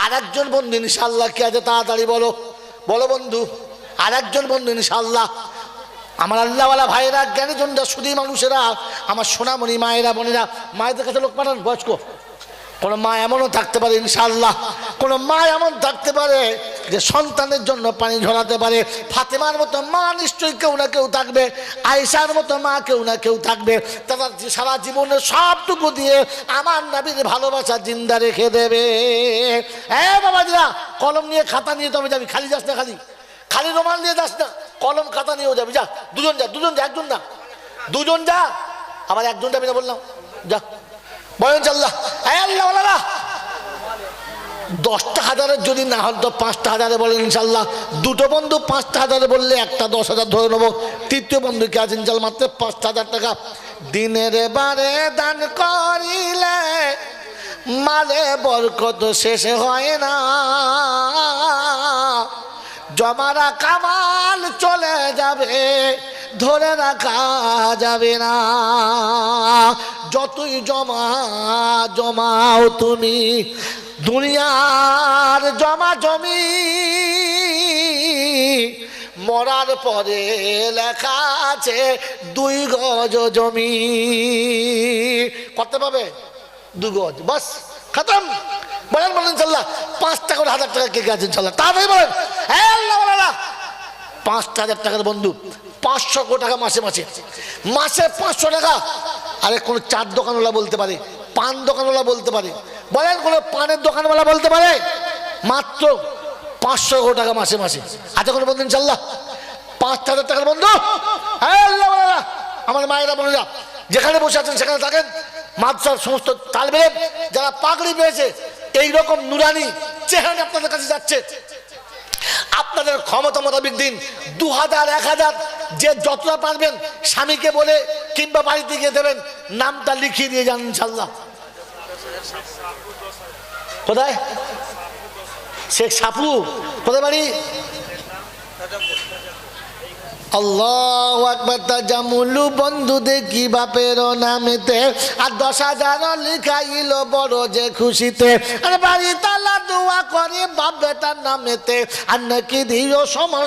আর একজন বন্ধু ইনশাআল্লাহ কে আছে? তাড়াতাড়ি বলো বলো বন্ধু, আর একজন বন্ধু ইনশাআল্লাহ। আমার আল্লাহওয়ালা ভাইয়েরা, জ্ঞানীজনরা, সুধী মানুষেরা, আমার সোনামণি মায়েরা বোনেরা, মায়েদের কাছে লোক পাঠান বয়স্ক। কোনো মা এমনও থাকতে পারে ইনশাআল্লাহ, কোনো মা এমন থাকতে পারে যে সন্তানের জন্য পানি ঝরাতে পারে। ফাতেমার মতো মা নিশ্চয়ই কেউ না কেউ থাকবে, আয়েশার মতো মা কেউ না কেউ থাকবে। তারা সারা জীবনের সবটুকু দিয়ে আমার নবীর ভালোবাসা জিন্দা রেখে দেবে। হ্যাঁ বাবাজিরা, কলম নিয়ে খাতা নিয়ে তবে যাবি, খালি যাস না, খালি রুমাল নিয়ে যাস না, কলম খাতা নিয়েও যাবি। যা দুজন যা, একজন না, দুজন যা। আবার একজন যাবি না বললাম, যা বলেন আল্লাহ। হ্যাঁ আল্লাহ 10,000 যদি না হল তো 5,000 বলেন ইনশাল্লাহ। দুটো বন্ধু 5,000 বললে একটা 10,000 ধরে নেবো। তৃতীয় বন্ধু কে আছে? ইনশাল্লাহ মাত্র 5,000 টাকা। দিনের বারে দান করিলে মালে বরকত শেষ হয় না, জমারা কামাল চলে যাবে, ধরে রাখা যাবে না। যতই জমাও তুমি দুনিয়ার জমা জমি, মরার পরে লেখা আছে 2 গজ জমি। কত পাবে? 2 গজ, বাস খতম। বলেন ইনশাল্লাহ 5 টাকা 1,000 টাকা কে গেছে ইনশাল্লাহ? তাড়াতাড়ি বলেন। হ্যাঁ আল্লাহ 5,000 টাকার বন্ধু 500 টাকা মাসে 500 টাকা। আরে কোন চার দোকানওয়ালা বলতে পারে, পান দোকানওয়ালা বলতে পারে, বলেন কোন পানের দোকানওয়ালা বলতে পারে? মাত্র 500 টাকা মাসে। আচ্ছা কোনো বন্ধু ইনশাল্লাহ 5,000 টাকার বন্ধু? হ্যাঁ আল্লাহ আমার মায়েরা বোনেরা যেখানে বসে আছেন সেখানে থাকেন। মাদ্রাসার সমস্ত তালেবে যারা পাগড়ি পেয়েছে, এইরকম নুরানি চেহারা আপনাদের কাছে যাচ্ছে। আপনাদের ক্ষমতা মোতাবেক দিন 2,000 1,000 যে যতটা পারবেন স্বামীকে বলে কিংবা বাড়িতে গিয়ে দেবেন, নামটা লিখিয়ে দিয়ে যান ইনশাল্লাহ। কোথায়? শেখ সাপু কোথায় বাড়ি? আল্লাহু আকবার। তাজামুলু বন্ধু দেখি বাপের নামেতে, আর 10,000 লিখাইল বড় যে খুশিতে। আর বাড়ি তালা দোয়া করে বাপ বেটার নামেতে, আর নাকি দিও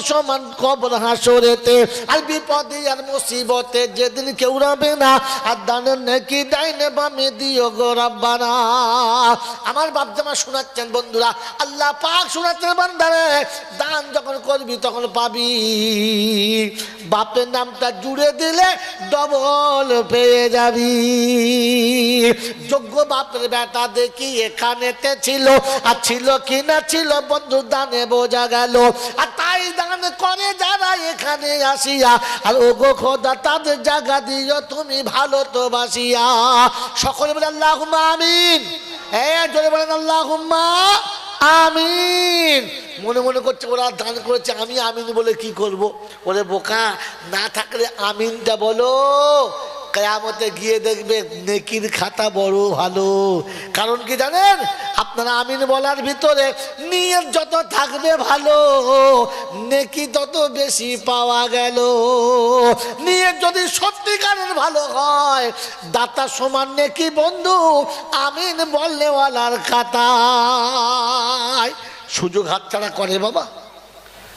সমান কবর হাসরেতে। আর বিপদে আর মুসিবতে যেদিন কেউ রবে না, আর দানের নাকি ডাইনে বামে দিও গো রাব্বানা। আমার বাপ জামা শোনাচ্ছেন বন্ধুরা, আল্লাহ পাক শোনাচ্ছেন বান্দারে, দান যখন করবি তখন পাবি। বাপের নামটা জুড়ে দিলে ডবল পেয়ে যাবি। যোগ্য বাপের বেটা দেখি এখানেতে ছিল, আর ছিল কিনা ছিল বন্ধু দানে বোঝা গেল। আর তাই দান করে যারা এখানে আসিয়া, আর ওগো খোদা তাদের জায়গা দিও তুমি ভালো তো বাসিয়া। সকলে বলে আল্লাহুম্মা আমিন। জোরে বলেন আল্লাহুম্মা আমিন। মনে মনে করছে ওরা দান করেছে, আমি আমিন বলে কি করব? ওরে বোকা, না থাকলে আমিনটা বলো, কিয়ামতে গিয়ে দেখবে নেকির খাতা বড় ভালো। কারণ কি জানেন? আপনারা আমিন বলার ভিতরে নিয়ত যত থাকবে ভালো, নেকি তত বেশি পাওয়া গেল। নিয়ত যদি সত্যিকারের ভালো হয়, দাতা সমান নেকি বন্ধু আমিন বললেওয়ালার খাতায়। সুযোগ হাতছাড়া করে বাবা?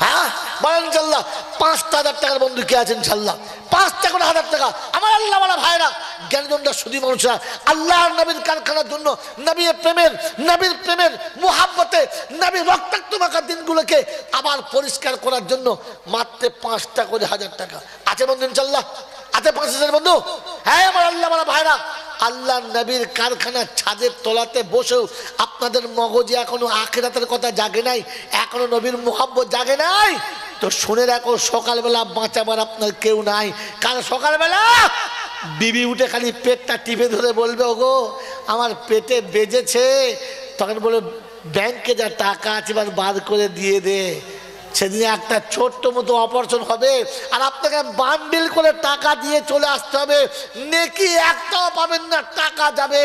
হ্যাঁ বলেন ইনশাল্লাহ। 5,000 টাকার বন্ধু কে আছেন ইনশাল্লাহ? 5 করে 1000 টাকা। আমার আল্লাহ বলা ভাইরা, জ্ঞানজনটা শুধু মানুষরা আল্লাহর নবীর কারখানার জন্য, নবীর প্রেমের মুহাব্বতে, নবীর রক্তাক্ত মাখা দিনগুলোকে আবার পরিষ্কার করার জন্য মাত্র 5 করে 1000 টাকা আছে বন্ধু ইনশাল্লাহ? আছে 5,000 বন্ধু? হ্যাঁ আমার আল্লাহ বলা ভাইরা, আল্লাহ নবীর কারখানার ছাদের তলাতে বসেও আপনাদের মগজে এখনো আখিরাতের কথা জাগে নাই, এখনো নবীর মুহাব্বত জাগে নাই। তো শুনে রাখো, সকালবেলা বাঁচাবার আপনার কেউ নাই। কারণ সকালবেলা বিবি উঠে খালি পেটটা টিপে ধরে বলবে, ওগো আমার পেটে বেজেছে, তখন বলে ব্যাংকে যা টাকা আছে এবার বার করে দিয়ে দে। সেদিনে একটা ছোট্ট মতো অপারেশন হবে, আর আপনাকে বান্ডিল করে টাকা দিয়ে চলে আসতে হবে। নেকি একটাও পাবেন না, টাকা যাবে।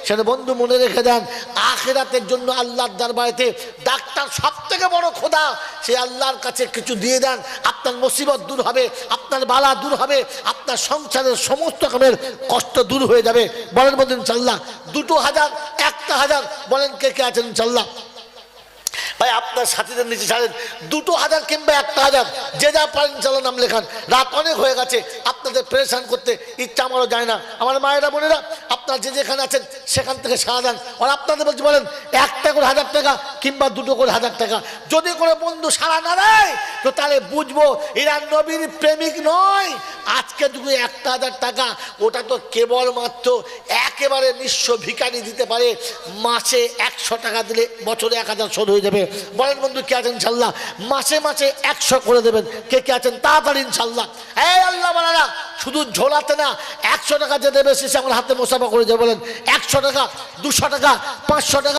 সেটা বন্ধু মনে রেখে দেন, আখিরাতের জন্য আল্লাহর দরবারেতে ডাক্তার সব থেকে বড় খোদা, সে আল্লাহর কাছে কিছু দিয়ে দেন, আপনার মুসিবত দূর হবে, আপনার বালা দূর হবে, আপনার সংসারের সমস্ত রকমের কষ্ট দূর হয়ে যাবে। বলেন বন্ধু ইনশাল্লাহ। 2,000 1,000 বলেন কে কে আছেন ইনশাল্লাহ? ভাই আপনার সাথীদের নিচে ছাড়েন, 2,000 কিংবা 1,000 যে যা পারেন ইনশাল্লাহ নাম লেখান। রাত অনেক হয়ে গেছে, আপনাদের পরেশান করতে ইচ্ছা আমারও যায় না। আমার মায়েরা বোনেরা, আপনার যে যেখানে আছেন সেখান থেকে সারা দেন। আর আপনাদের বলছি, বলেন 1 করে 1000 টাকা কিংবা 2 করে 1000 টাকা। যদি করে বন্ধু সারা না দেয়, তো তাহলে বুঝবো এরা নবীর প্রেমিক নয়। আজকে যদি 1,000 টাকা, ওটা তো কেবলমাত্র একেবারে নিঃস্ব ভিখারি দিতে পারে। মাসে 100 টাকা দিলে বছরে 1000 শোধ হয়ে যাবে। বলেন বন্ধু কে আছেন ইনশাল্লাহ? মাসে মাসে 100 করে দেবেন কে কে আছেন তাড়াতাড়ি ইনশাল্লাহ। এই আল্লাহ বলারা, শুধু ঝোলাতে না, 100 টাকা যে দেবে সে আমার হাতে মোসাফা করে যাবে। বলেন 100 টাকা, 200 টাকা, 500 টাকা।